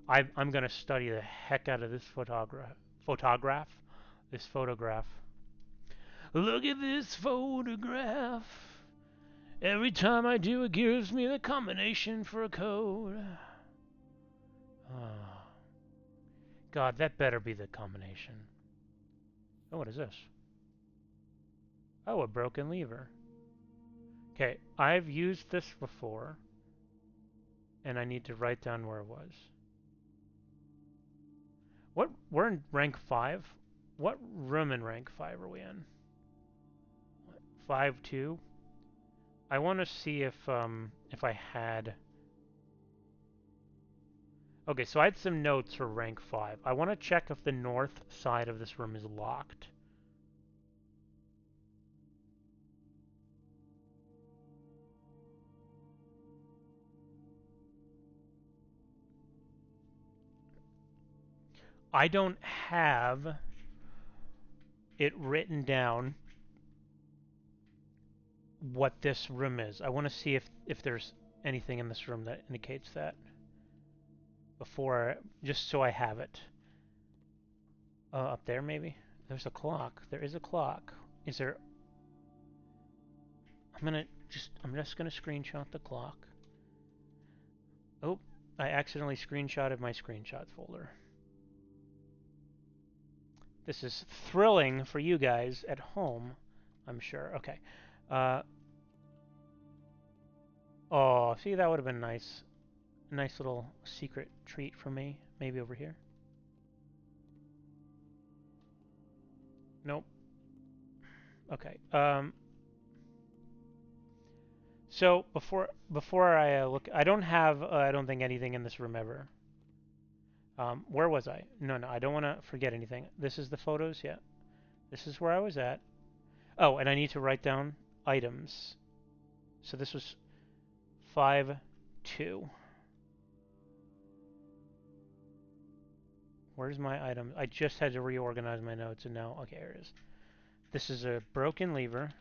I'm gonna study the heck out of this photograph. Look at this photograph. Every time I do, it gives me the combination for a code. Oh, God, that better be the combination. Oh, what is this? Oh, a broken lever. Okay, I've used this before, and I need to write down where it was. What? We're in rank 5? What room in rank 5 are we in? 5-2? I want to see if I had... Okay, so I had some notes for rank 5. I want to check if the north side of this room is locked. I don't have it written down what this room is. I want to see if there's anything in this room that indicates that before, just so I have it. Up there maybe? There's a clock. There is a clock. Is there... I'm just gonna screenshot the clock. Oh, I accidentally screenshotted my screenshots folder. This is thrilling for you guys at home, I'm sure. Okay. Oh, see, that would have been nice. A nice little secret treat for me. Maybe over here. Nope. Okay. So before I look, I don't have I don't think anything in this room ever. Where was I? No, I don't want to forget anything. This is the photos, yeah. This is where I was at. Oh, and I need to write down items. So this was 5-2. Where's my item? I just had to reorganize my notes, and now, okay, here it is. This is a broken lever.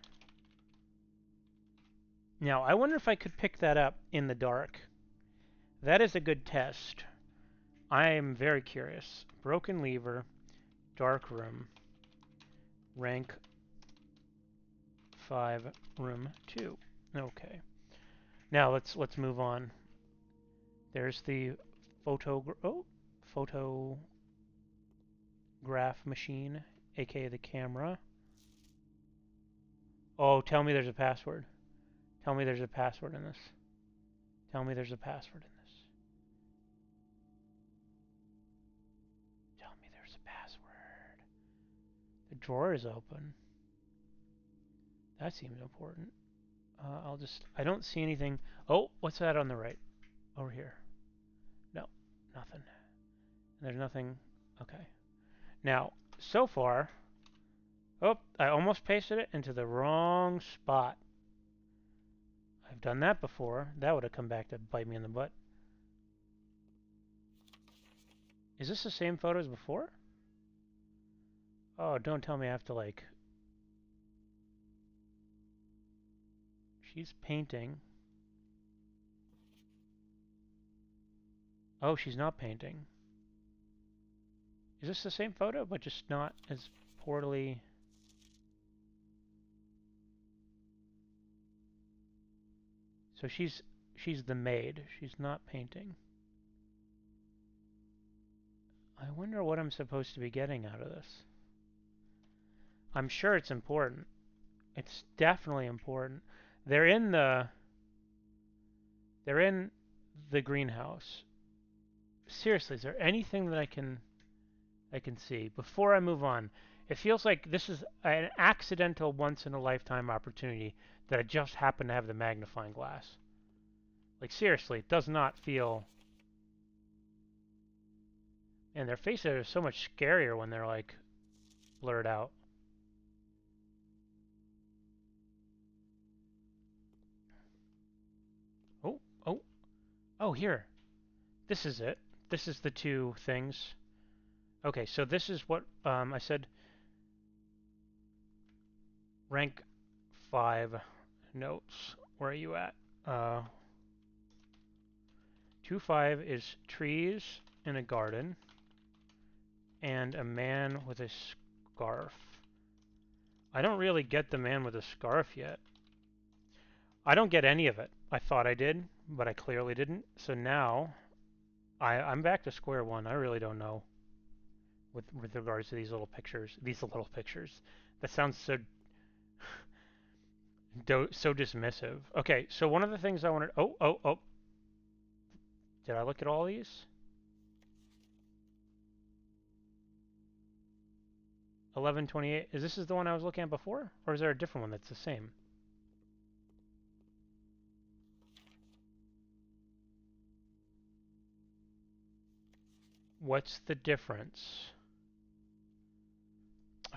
Now, I wonder if I could pick that up in the dark. That is a good test. I am very curious. Broken lever, dark room, rank 5, room 2. Okay. Now let's move on. There's the photograph machine, aka the camera. Oh, tell me there's a password. Tell me there's a password in this. Tell me there's a password in this. Tell me there's a password. The drawer is open. That seems important. I don't see anything. Oh, what's that on the right? Over here. No, nothing. There's nothing. Okay. Now, so far, Oh, I almost pasted it into the wrong spot. I've done that before. That would have come back to bite me in the butt. Is this the same photo as before? Oh, don't tell me I have to, like... She's painting. Oh, she's not painting. Is this the same photo, but just not as poorly... So she's the maid. She's not painting. I wonder what I'm supposed to be getting out of this. I'm sure it's important. It's definitely important. They're in the greenhouse. Seriously, is there anything that I can see before I move on? It feels like this is an accidental once in a lifetime opportunity that I just happen to have the magnifying glass. Like seriously, it does not feel. And their faces are so much scarier when they're like blurred out. Oh, oh, oh, here. This is it. This is the two things. Okay, so this is what I said. Rank 5 notes. Where are you at? 2-5 is trees in a garden and a man with a scarf. I don't really get the man with a scarf yet. I don't get any of it. I thought I did, but I clearly didn't. So now I'm back to square one. I really don't know with regards to these little pictures. That sounds so so dismissive. Okay, so one of the things I wanted. Oh. Did I look at all these? 1128. Is this the one I was looking at before, or is there a different one that's the same? What's the difference?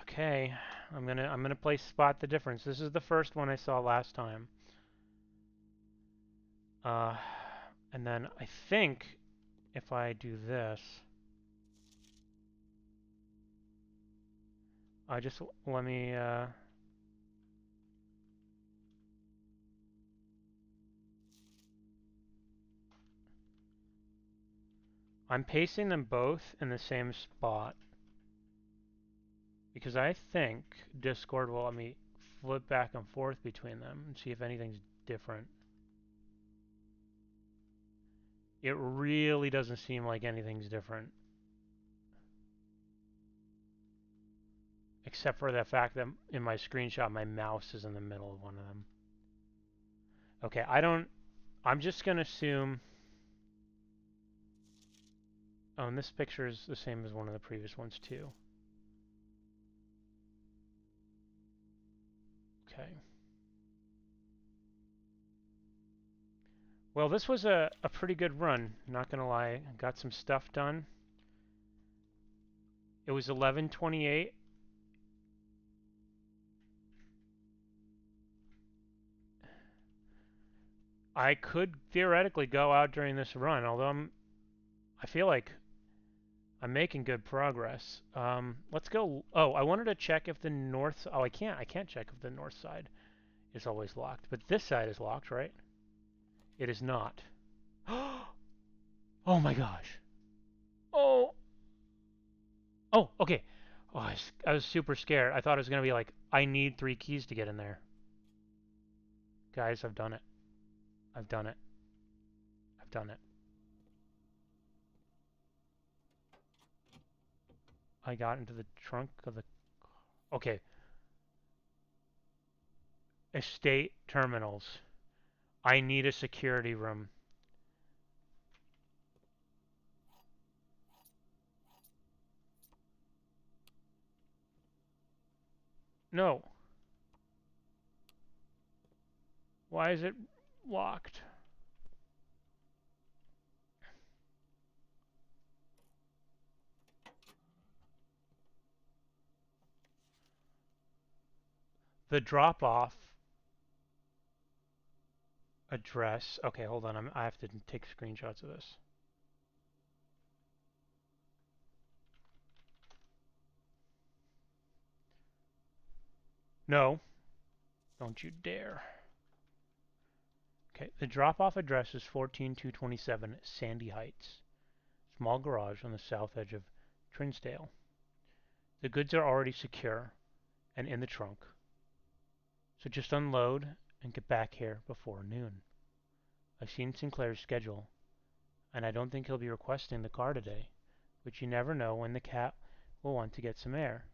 Okay, I'm gonna play spot the difference. This is the first one I saw last time. And then I think if I do this, I just let me. I'm pasting them both in the same spot because I think Discord will let me flip back and forth between them and see if anything's different. It really doesn't seem like anything's different. Except for the fact that in my screenshot my mouse is in the middle of one of them. Okay, I'm just going to assume... Oh, and this picture is the same as one of the previous ones too. Okay. Well, this was a pretty good run, not going to lie. Got some stuff done. It was 11:28. I could theoretically go out during this run, although I feel like I'm making good progress. Let's go. Oh, I wanted to check if the north. Oh, I can't check if the north side is always locked. But this side is locked, right? It is not. Oh my gosh. Oh. Oh, okay. Oh, I was super scared. I thought it was going to be like, I need 3 keys to get in there. Guys, I've done it. I've done it. I've done it. I got into the trunk of the... Okay. Estate terminals. I need a security room. No. Why is it locked? The drop-off address. Okay, hold on. I have to take screenshots of this. No, don't you dare. Okay, the drop-off address is 14227 Sandy Heights. Small garage on the south edge of Trinsdale. The goods are already secure and in the trunk, so just unload and get back here before noon. I've seen Sinclair's schedule, and I don't think he'll be requesting the car today, but you never know when the cat will want to get some air.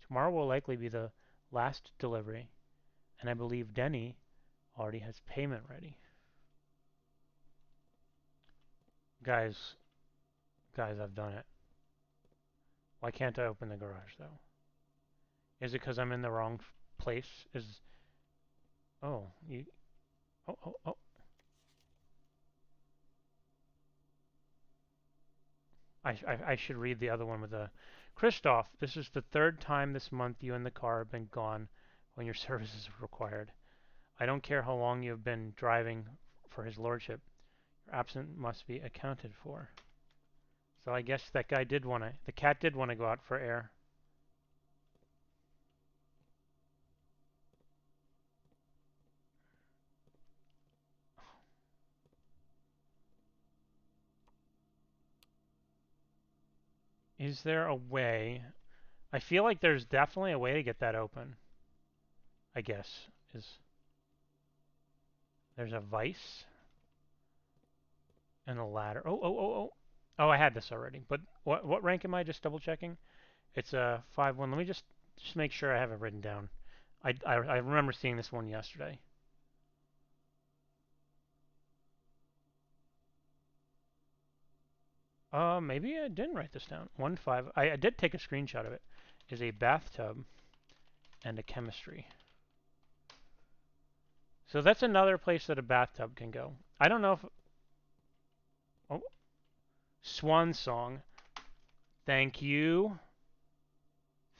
Tomorrow will likely be the last delivery, and I believe Denny already has payment ready. Guys, I've done it. Why can't I open the garage, though? Is it because I'm in the wrong place? Oh, you... Oh. I should read the other one with a... Christoph, this is the third time this month you and the car have been gone when your services are required. I don't care how long you have been driving for his lordship. Your absence must be accounted for. So I guess that guy did want to... The cat did want to go out for air. Is there a way... I feel like there's definitely a way to get that open. I guess. There's a vise and a ladder. Oh. Oh, I had this already. But what rank am I? Just double checking. It's a 5-1. Let me just make sure I have it written down. I remember seeing this one yesterday. Maybe I didn't write this down. 1-5. I did take a screenshot of it. Is a bathtub and a chemistry. So that's another place that a bathtub can go. I don't know if... Oh. Swan Song. Thank you.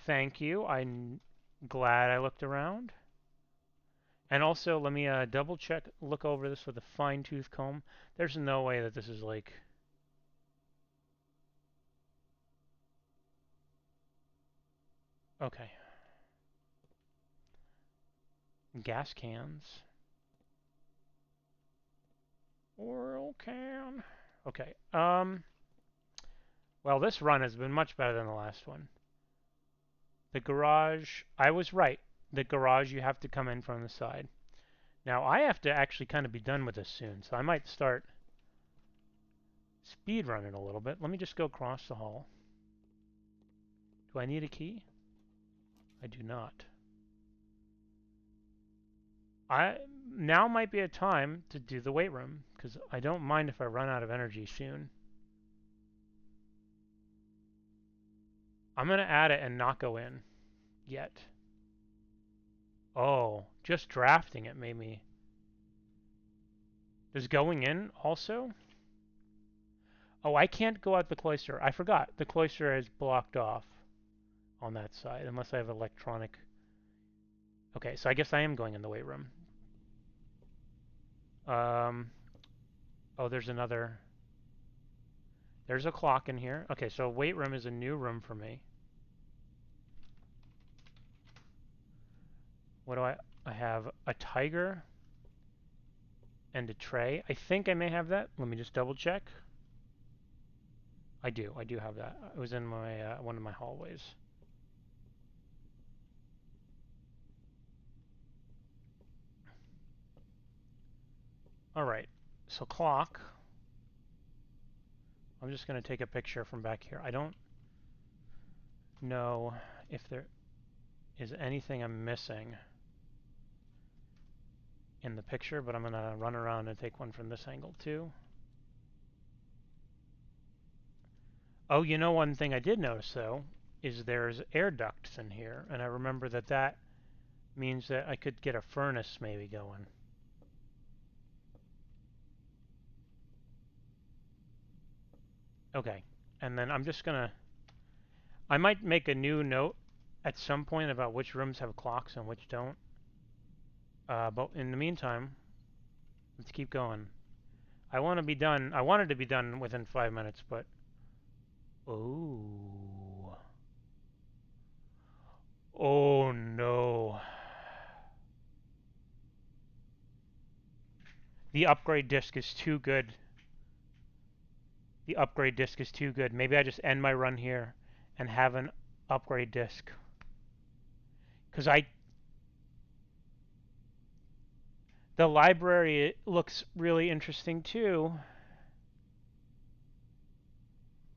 Thank you. I'm glad I looked around. And also, let me double check, look over this with a fine-tooth comb. There's no way that this is like... Okay. Gas cans. Oil can. Okay. Well, this run has been much better than the last one. The garage, I was right. The garage, you have to come in from the side. Now, I have to actually kind of be done with this soon, so I might start speed running a little bit. Let me just go across the hall. Do I need a key? I do not. Now might be a time to do the weight room, because I don't mind if I run out of energy soon. I'm going to add it and not go in yet. Oh, just drafting it made me... Does going in also? Oh, I can't go out the cloister. I forgot. The cloister is blocked off on that side, unless I have electronic... Okay, so I guess I am going in the weight room. Oh, there's another... There's a clock in here. Okay, so weight room is a new room for me. What do I have? A tiger and a tray. I think I may have that. Let me just double check. I do have that. It was in my one of my hallways. All right, so clock. I'm just going to take a picture from back here. I don't know if there is anything I'm missing in the picture, but I'm going to run around and take one from this angle too. Oh, you know, one thing I did notice though is there's air ducts in here, and I remember that means that I could get a furnace maybe going. Okay, and then I'm just gonna... I might make a new note at some point about which rooms have clocks and which don't. But in the meantime, let's keep going. I want to be done. I wanted to be done within 5 minutes, but oh, oh no. The upgrade disc is too good. The upgrade disc is too good. Maybe I just end my run here and have an upgrade disc. Because the library looks really interesting too.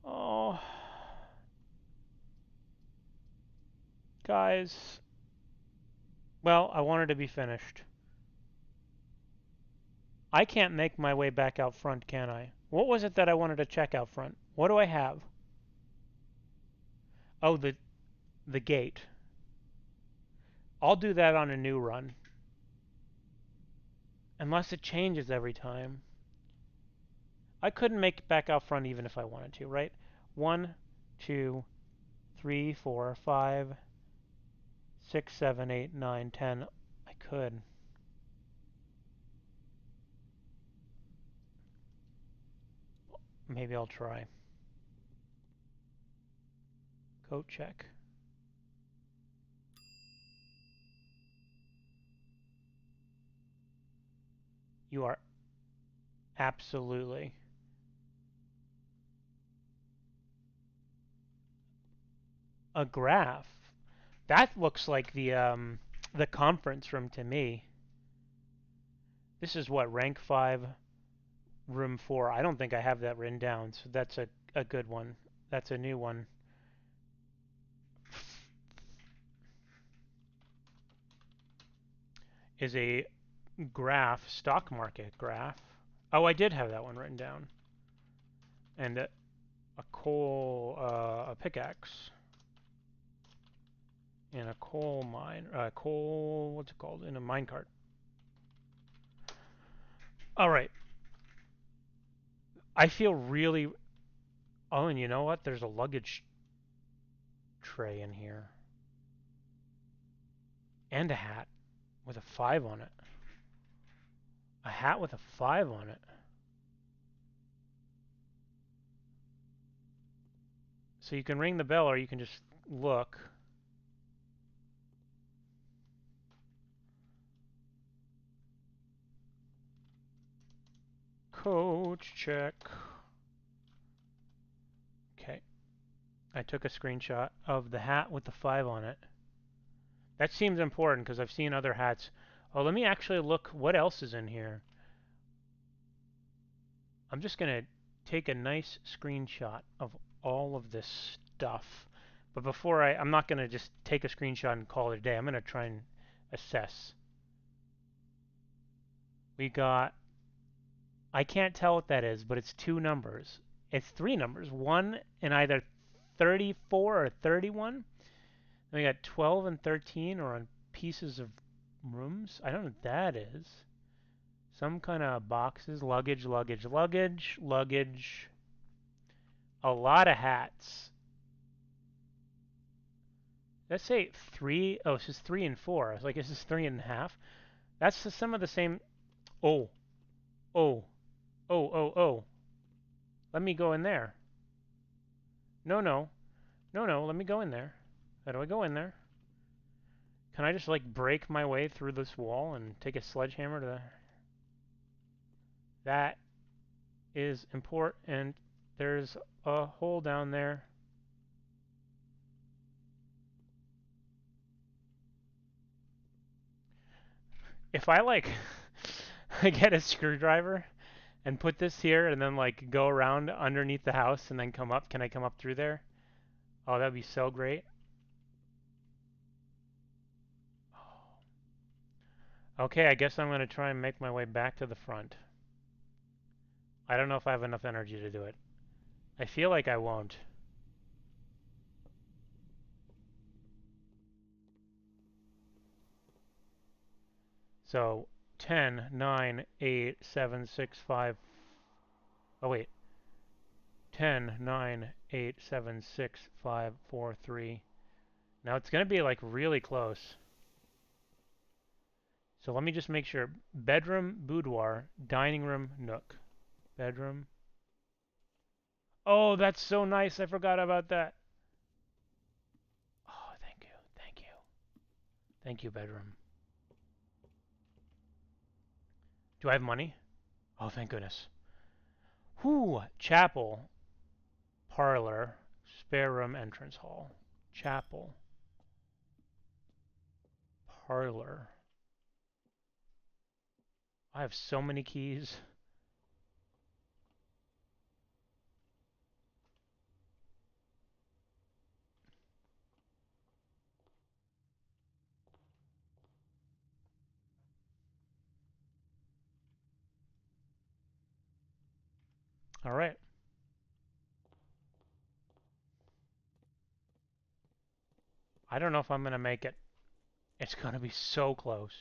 Oh, guys. Well, I wanted to be finished. I can't make my way back out front, can I? What was it that I wanted to check out front? What do I have? Oh, the gate. I'll do that on a new run. Unless it changes every time. I couldn't make it back out front even if I wanted to, right? 1, 2, 3, 4, 5, 6, 7, 8, 9, 10. I could. Maybe I'll try. Code check. You are absolutely a graph. That looks like the conference room to me. This is what, rank 5, room 4. I don't think I have that written down, so that's a good one. That's a new one. Is a graph, stock market graph. Oh, I did have that one written down. And a a pickaxe. In a coal mine, what's it called? In a minecart. All right. I feel really. Oh, and you know what? There's a luggage tray in here, and a hat with a 5 on it. A hat with a 5 on it. So you can ring the bell, or you can just look. Coach check. Okay. I took a screenshot of the hat with the 5 on it. That seems important because I've seen other hats. Oh, let me actually look what else is in here. I'm just going to take a nice screenshot of all of this stuff. But before I'm not going to just take a screenshot and call it a day. I'm going to try and assess. We got, I can't tell what that is, but it's 2 numbers. It's 3 numbers. One in either 34 or 31. Then we got 12 and 13 are on pieces of rooms. I don't know what that is. Some kind of boxes, luggage, luggage, luggage, luggage. A lot of hats. Let's say 3. Oh, this is 3 and 4. I was like, this is 3.5. That's some of the same. Oh, oh, oh, oh, oh. Let me go in there. No, no. No, no, let me go in there. How do I go in there? Can I just like break my way through this wall and take a sledgehammer to the... That is important. There's a hole down there. If I like I get a screwdriver and put this here and then like go around underneath the house and then come up, can I come up through there? Oh, that'd be so great. Okay, I guess I'm going to try and make my way back to the front. I don't know if I have enough energy to do it. I feel like I won't. So 10, 9, 8, 7, 6, 5. Oh, wait. 10, 9, 8, 7, 6, 5, 4, 3. Now it's going to be like really close. So let me just make sure. Bedroom, boudoir, dining room, nook. Bedroom. Oh, that's so nice. I forgot about that. Oh, thank you. Thank you. Thank you, bedroom. Do I have money? Oh, thank goodness. Whoo! Chapel, parlor, spare room, entrance hall. Chapel, parlor. I have so many keys. All right. I don't know if I'm going to make it. It's going to be so close.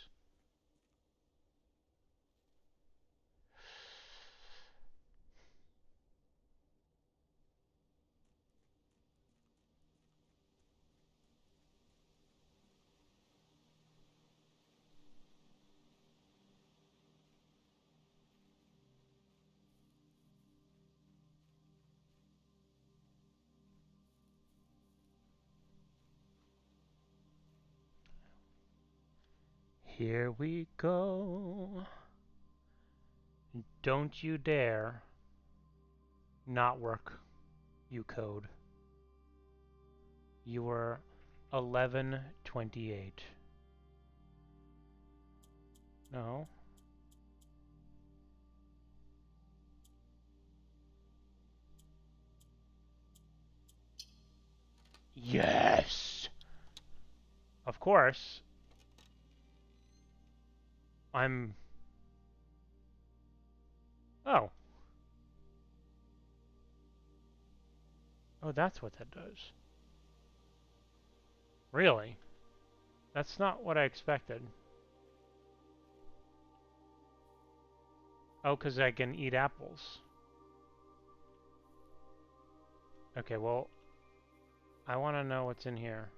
Here we go. Don't you dare not work, you code. You were 1128. No. Yes! Of course. I'm... Oh. Oh, that's what that does. Really? That's not what I expected. Oh, because I can eat apples. Okay, well, I want to know what's in here.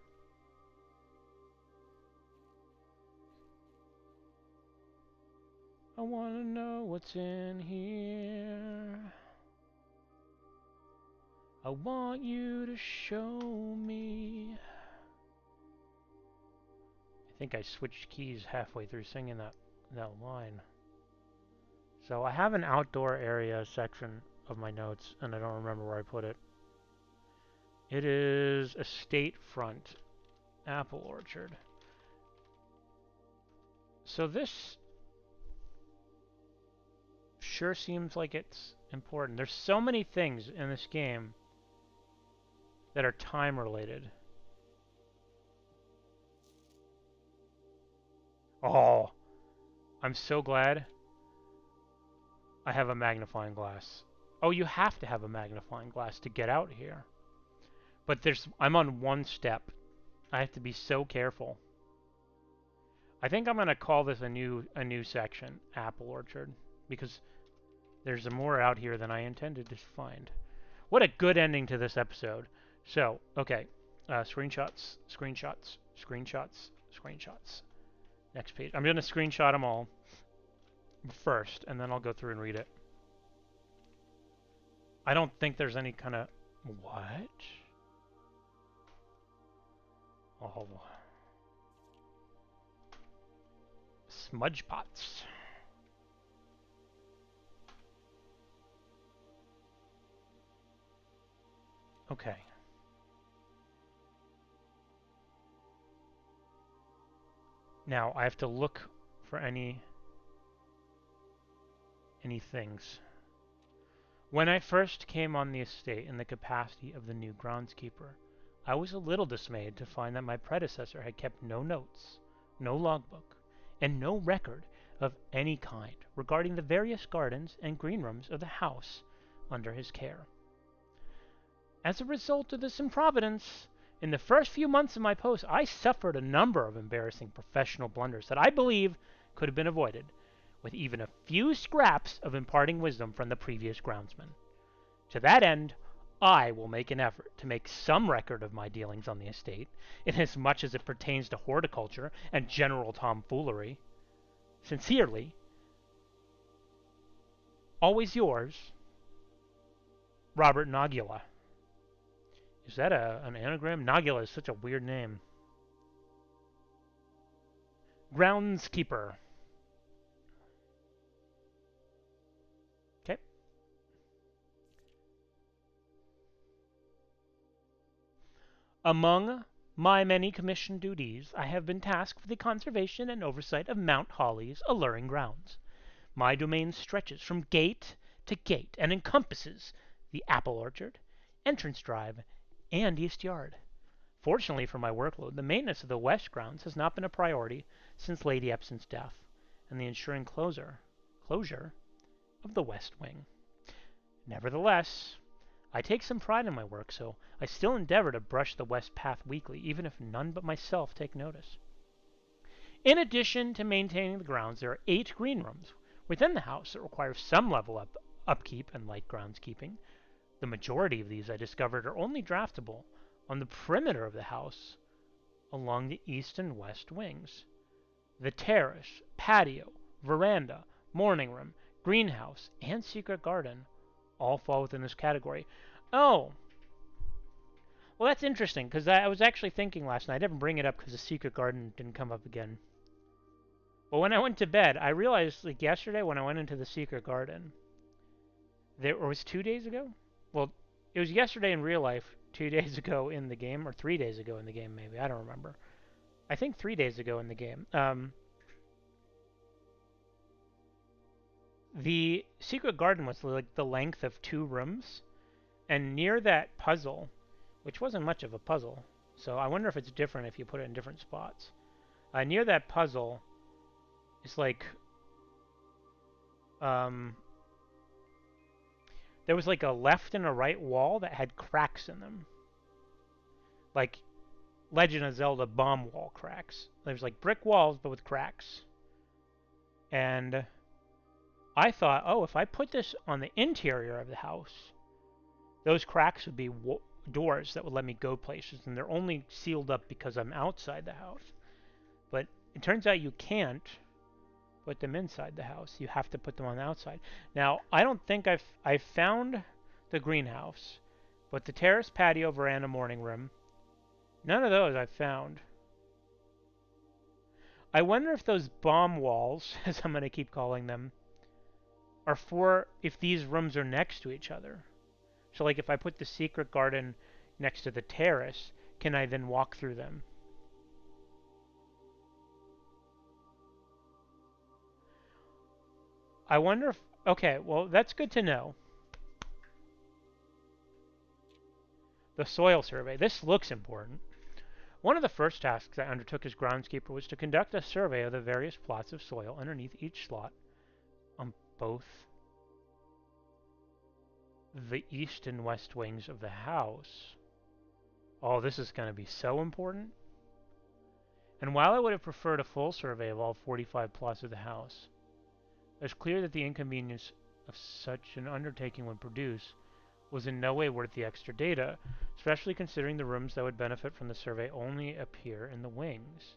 I want to know what's in here. I want you to show me. I think I switched keys halfway through singing that line. So I have an outdoor area section of my notes, and I don't remember where I put it. It is estate front, apple orchard. So this sure seems like it's important. There's so many things in this game that are time related. Oh, I'm so glad I have a magnifying glass. Oh, you have to have a magnifying glass to get out here. But I'm on one step. I have to be so careful. I think I'm gonna call this a new section, Apple Orchard, because there's more out here than I intended to find. What a good ending to this episode. So, okay, screenshots, screenshots, screenshots, screenshots. Next page. I'm gonna screenshot them all first, and then I'll go through and read it. I don't think there's any kind of what? Oh, smudge pots. Okay. Now I have to look for any things. When I first came on the estate in the capacity of the new groundskeeper, I was a little dismayed to find that my predecessor had kept no notes, no logbook, and no record of any kind regarding the various gardens and green rooms of the house under his care. As a result of this improvidence, in the first few months of my post, I suffered a number of embarrassing professional blunders that I believe could have been avoided with even a few scraps of imparting wisdom from the previous groundsman. To that end, I will make an effort to make some record of my dealings on the estate, inasmuch as it pertains to horticulture and general tomfoolery. Sincerely, always yours, Robert Nogula. Is that an anagram? Nogula is such a weird name. Groundskeeper. Okay. Among my many commissioned duties, I have been tasked with the conservation and oversight of Mount Holly's alluring grounds. My domain stretches from gate to gate and encompasses the apple orchard, entrance drive, and east yard. Fortunately for my workload, the maintenance of the west grounds has not been a priority since Lady Epson's death, and the ensuring closure of the west wing. Nevertheless, I take some pride in my work, so I still endeavor to brush the west path weekly, even if none but myself take notice. In addition to maintaining the grounds, there are 8 green rooms within the house that require some level of upkeep and light groundskeeping. The majority of these, I discovered, are only draftable on the perimeter of the house along the east and west wings. The terrace, patio, veranda, morning room, greenhouse, and secret garden all fall within this category. Oh, well, that's interesting, because I was actually thinking last night. I didn't bring it up because the secret garden didn't come up again. But when I went to bed, I realized, like yesterday when I went into the secret garden, or was 2 days ago? Well, it was yesterday in real life, 2 days ago in the game, or 3 days ago in the game, maybe. I don't remember. I think 3 days ago in the game. The secret garden was like the length of 2 rooms, and near that puzzle, which wasn't much of a puzzle, so I wonder if it's different if you put it in different spots. Near that puzzle is like, there was like a left and a right wall that had cracks in them. Like Legend of Zelda bomb wall cracks. There's like brick walls, but with cracks. And I thought, oh, if I put this on the interior of the house, those cracks would be doors that would let me go places, and they're only sealed up because I'm outside the house. But it turns out you can't put them inside the house. You have to put them on the outside. Now, I don't think I've found the greenhouse, but the terrace, patio, veranda, morning room, none of those I've found. I wonder if those bomb walls, as I'm going to keep calling them, are for if these rooms are next to each other. So like if I put the secret garden next to the terrace, can I then walk through them? I wonder if... Okay, well, that's good to know. The soil survey. This looks important. One of the first tasks I undertook as groundskeeper was to conduct a survey of the various plots of soil underneath each slot on both the east and west wings of the house. Oh, this is going to be so important. And while I would have preferred a full survey of all 45 plots of the house, it's clear that the inconvenience of such an undertaking would produce was in no way worth the extra data, especially considering the rooms that would benefit from the survey only appear in the wings.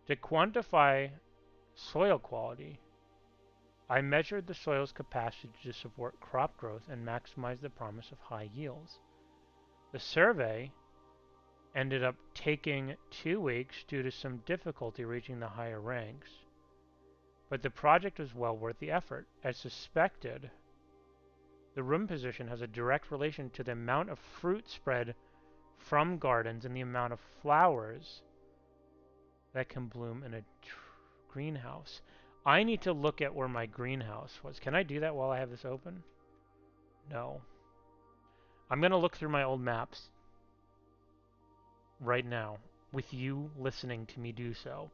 To quantify soil quality, I measured the soil's capacity to support crop growth and maximize the promise of high yields. The survey ended up taking 2 weeks due to some difficulty reaching the higher ranks, but the project was well worth the effort. As suspected, the room position has a direct relation to the amount of fruit spread from gardens and the amount of flowers that can bloom in a greenhouse. I need to look at where my greenhouse was. Can I do that while I have this open? No. I'm going to look through my old maps right now with you listening to me do so.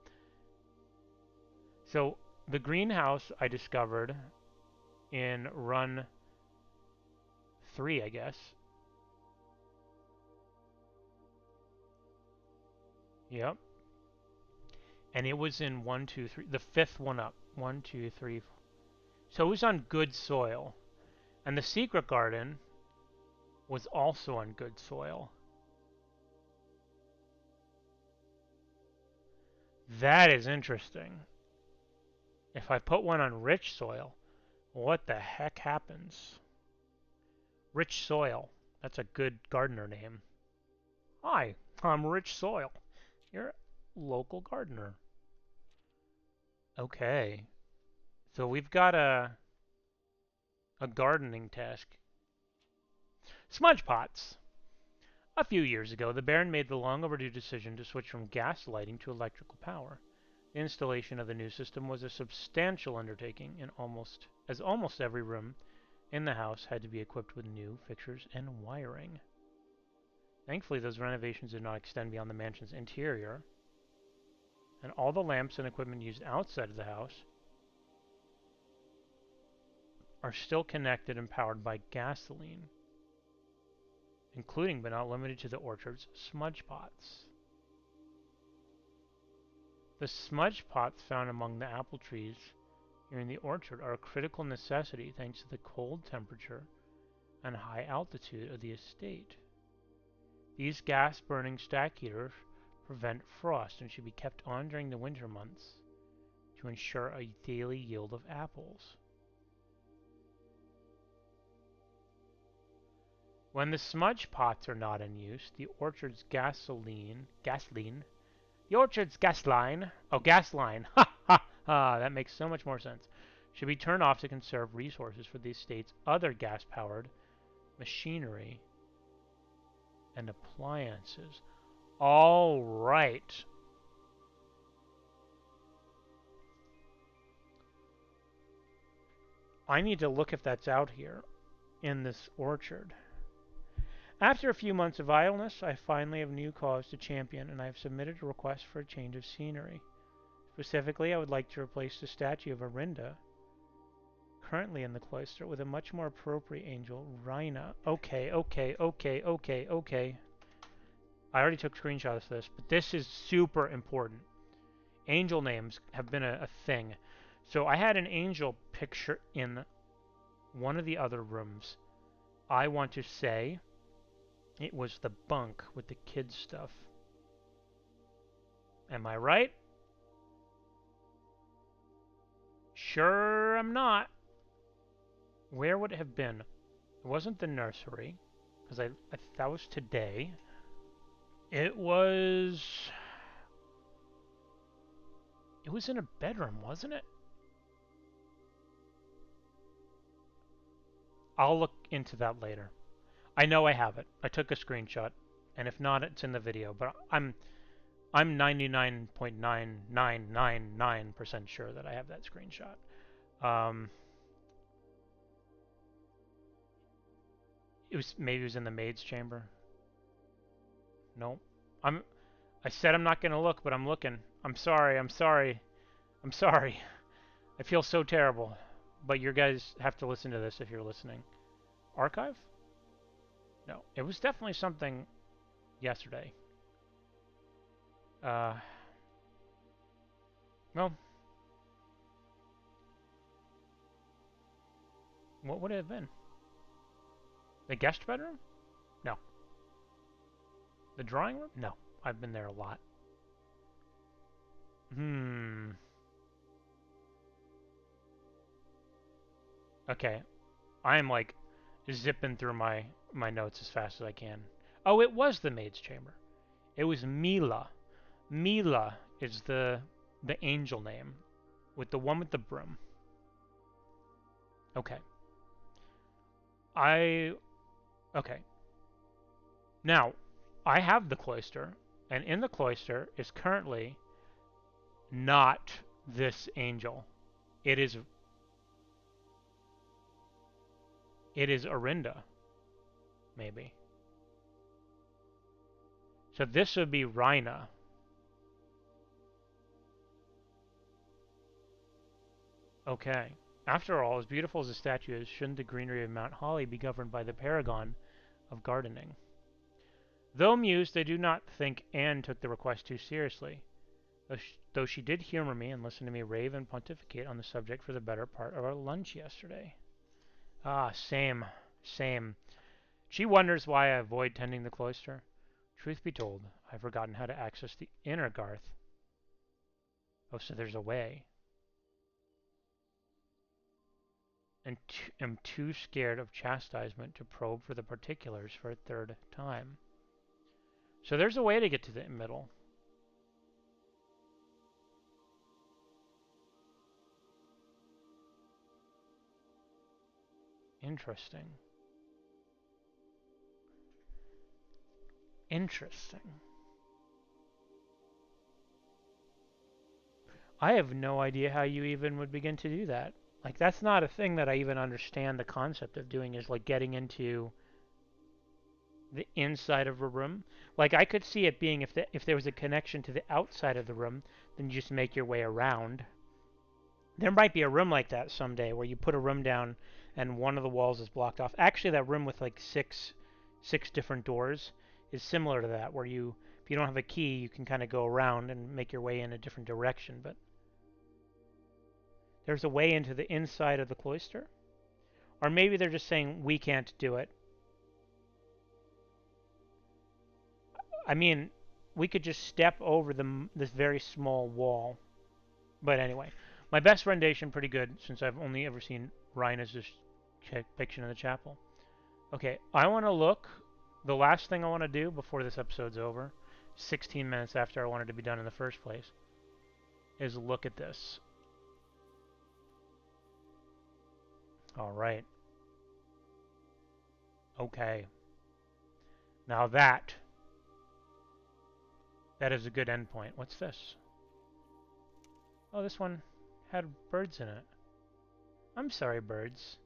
So the greenhouse I discovered in run 3, I guess. Yep. And it was in 1, 2, 3, the 5th one up. 1, 2, 3. So it was on good soil. And the secret garden was also on good soil. That is interesting. If I put one on rich soil, what the heck happens? Rich soil. That's a good gardener name. Hi, I'm Rich Soil. You're a local gardener. Okay. So we've got a gardening task. Smudge pots. A few years ago, the Baron made the long overdue decision to switch from gas lighting to electrical power. The installation of the new system was a substantial undertaking, and almost every room in the house had to be equipped with new fixtures and wiring. Thankfully, those renovations did not extend beyond the mansion's interior, and all the lamps and equipment used outside of the house are still connected and powered by gasoline, including but not limited to the orchard's smudge pots. The smudge pots found among the apple trees here in the orchard are a critical necessity thanks to the cold temperature and high altitude of the estate. These gas-burning stack heaters prevent frost and should be kept on during the winter months to ensure a daily yield of apples. When the smudge pots are not in use, the orchard's gas line, ha ha ha, that makes so much more sense, should be turned off to conserve resources for the estate's other gas-powered machinery and appliances. All right. I need to look if that's out here in this orchard. After a few months of idleness, I finally have new cause to champion, and I have submitted a request for a change of scenery. Specifically, I would like to replace the statue of Arinda, currently in the cloister, with a much more appropriate angel, Rhina. Okay. I already took screenshots of this, but this is super important. Angel names have been a thing. So I had an angel picture in one of the other rooms. I want to say it was the bunk with the kids stuff. Am I right? Sure I'm not. Where would it have been? It wasn't the nursery, because that was today. It was in a bedroom, wasn't it? I'll look into that later. I know I have it. I took a screenshot, and if not, it's in the video. But I'm 99.9999% sure that I have that screenshot. Maybe it was in the maid's chamber. No, I said I'm not gonna look, but I'm looking. I'm sorry. I feel so terrible. But you guys have to listen to this if you're listening. Archive? No, it was definitely something yesterday. Well, what would it have been? The guest bedroom? No. The drawing room? No. I've been there a lot. Okay. I'm like zipping through my notes as fast as I can. Oh, it was the maid's chamber. It was Mila. Mila is the angel name with the one with the broom. Okay. Okay. Now, I have the cloister, and in the cloister is currently not this angel. It is Arinda, maybe. So this would be Rhina. Okay. After all, as beautiful as the statue is, shouldn't the greenery of Mount Holly be governed by the paragon of gardening? Though amused, I do not think Anne took the request too seriously, though she did humor me and listen to me rave and pontificate on the subject for the better part of our lunch yesterday. Ah, same. She wonders why I avoid tending the cloister. Truth be told, I've forgotten how to access the inner garth. Oh, so there's a way. And am too scared of chastisement to probe for the particulars for a third time. So there's a way to get to the middle. Interesting. Interesting. I have no idea how you even would begin to do that. Like, that's not a thing that I even understand the concept of doing, is like getting into the inside of a room. Like, I could see it being if there was a connection to the outside of the room, then you just make your way around. There might be a room like that someday where you put a room down and one of the walls is blocked off. Actually, that room with like six different doors is similar to that, where if you don't have a key, you can kind of go around and make your way in a different direction. But there's a way into the inside of the cloister, or maybe they're just saying we can't do it. I mean, we could just step over this very small wall. But anyway, my best rendition, pretty good, since I've only ever seen Rhina's depiction of the chapel. Okay, I want to look. The last thing I want to do before this episode's over, 16 minutes after I wanted to be done in the first place, is look at this. All right. Okay. Now that is a good endpoint. What's this? Oh, this one had birds in it. I'm sorry, birds.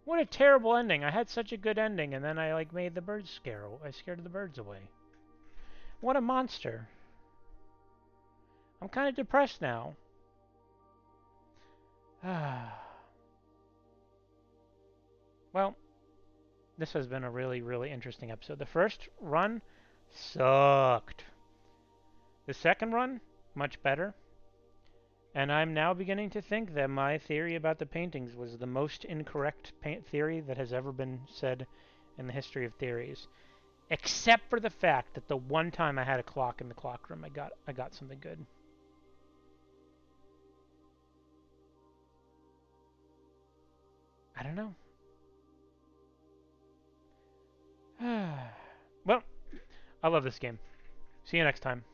What a terrible ending. I had such a good ending, and then I like made the birds scare. I scared the birds away. What a monster. I'm kind of depressed now. Well, this has been a really, really interesting episode. The first run sucked. The second run, much better. And I'm now beginning to think that my theory about the paintings was the most incorrect theory that has ever been said in the history of theories. Except for the fact that the one time I had a clock in the clock room, I got something good. I don't know. Well, I love this game. See you next time.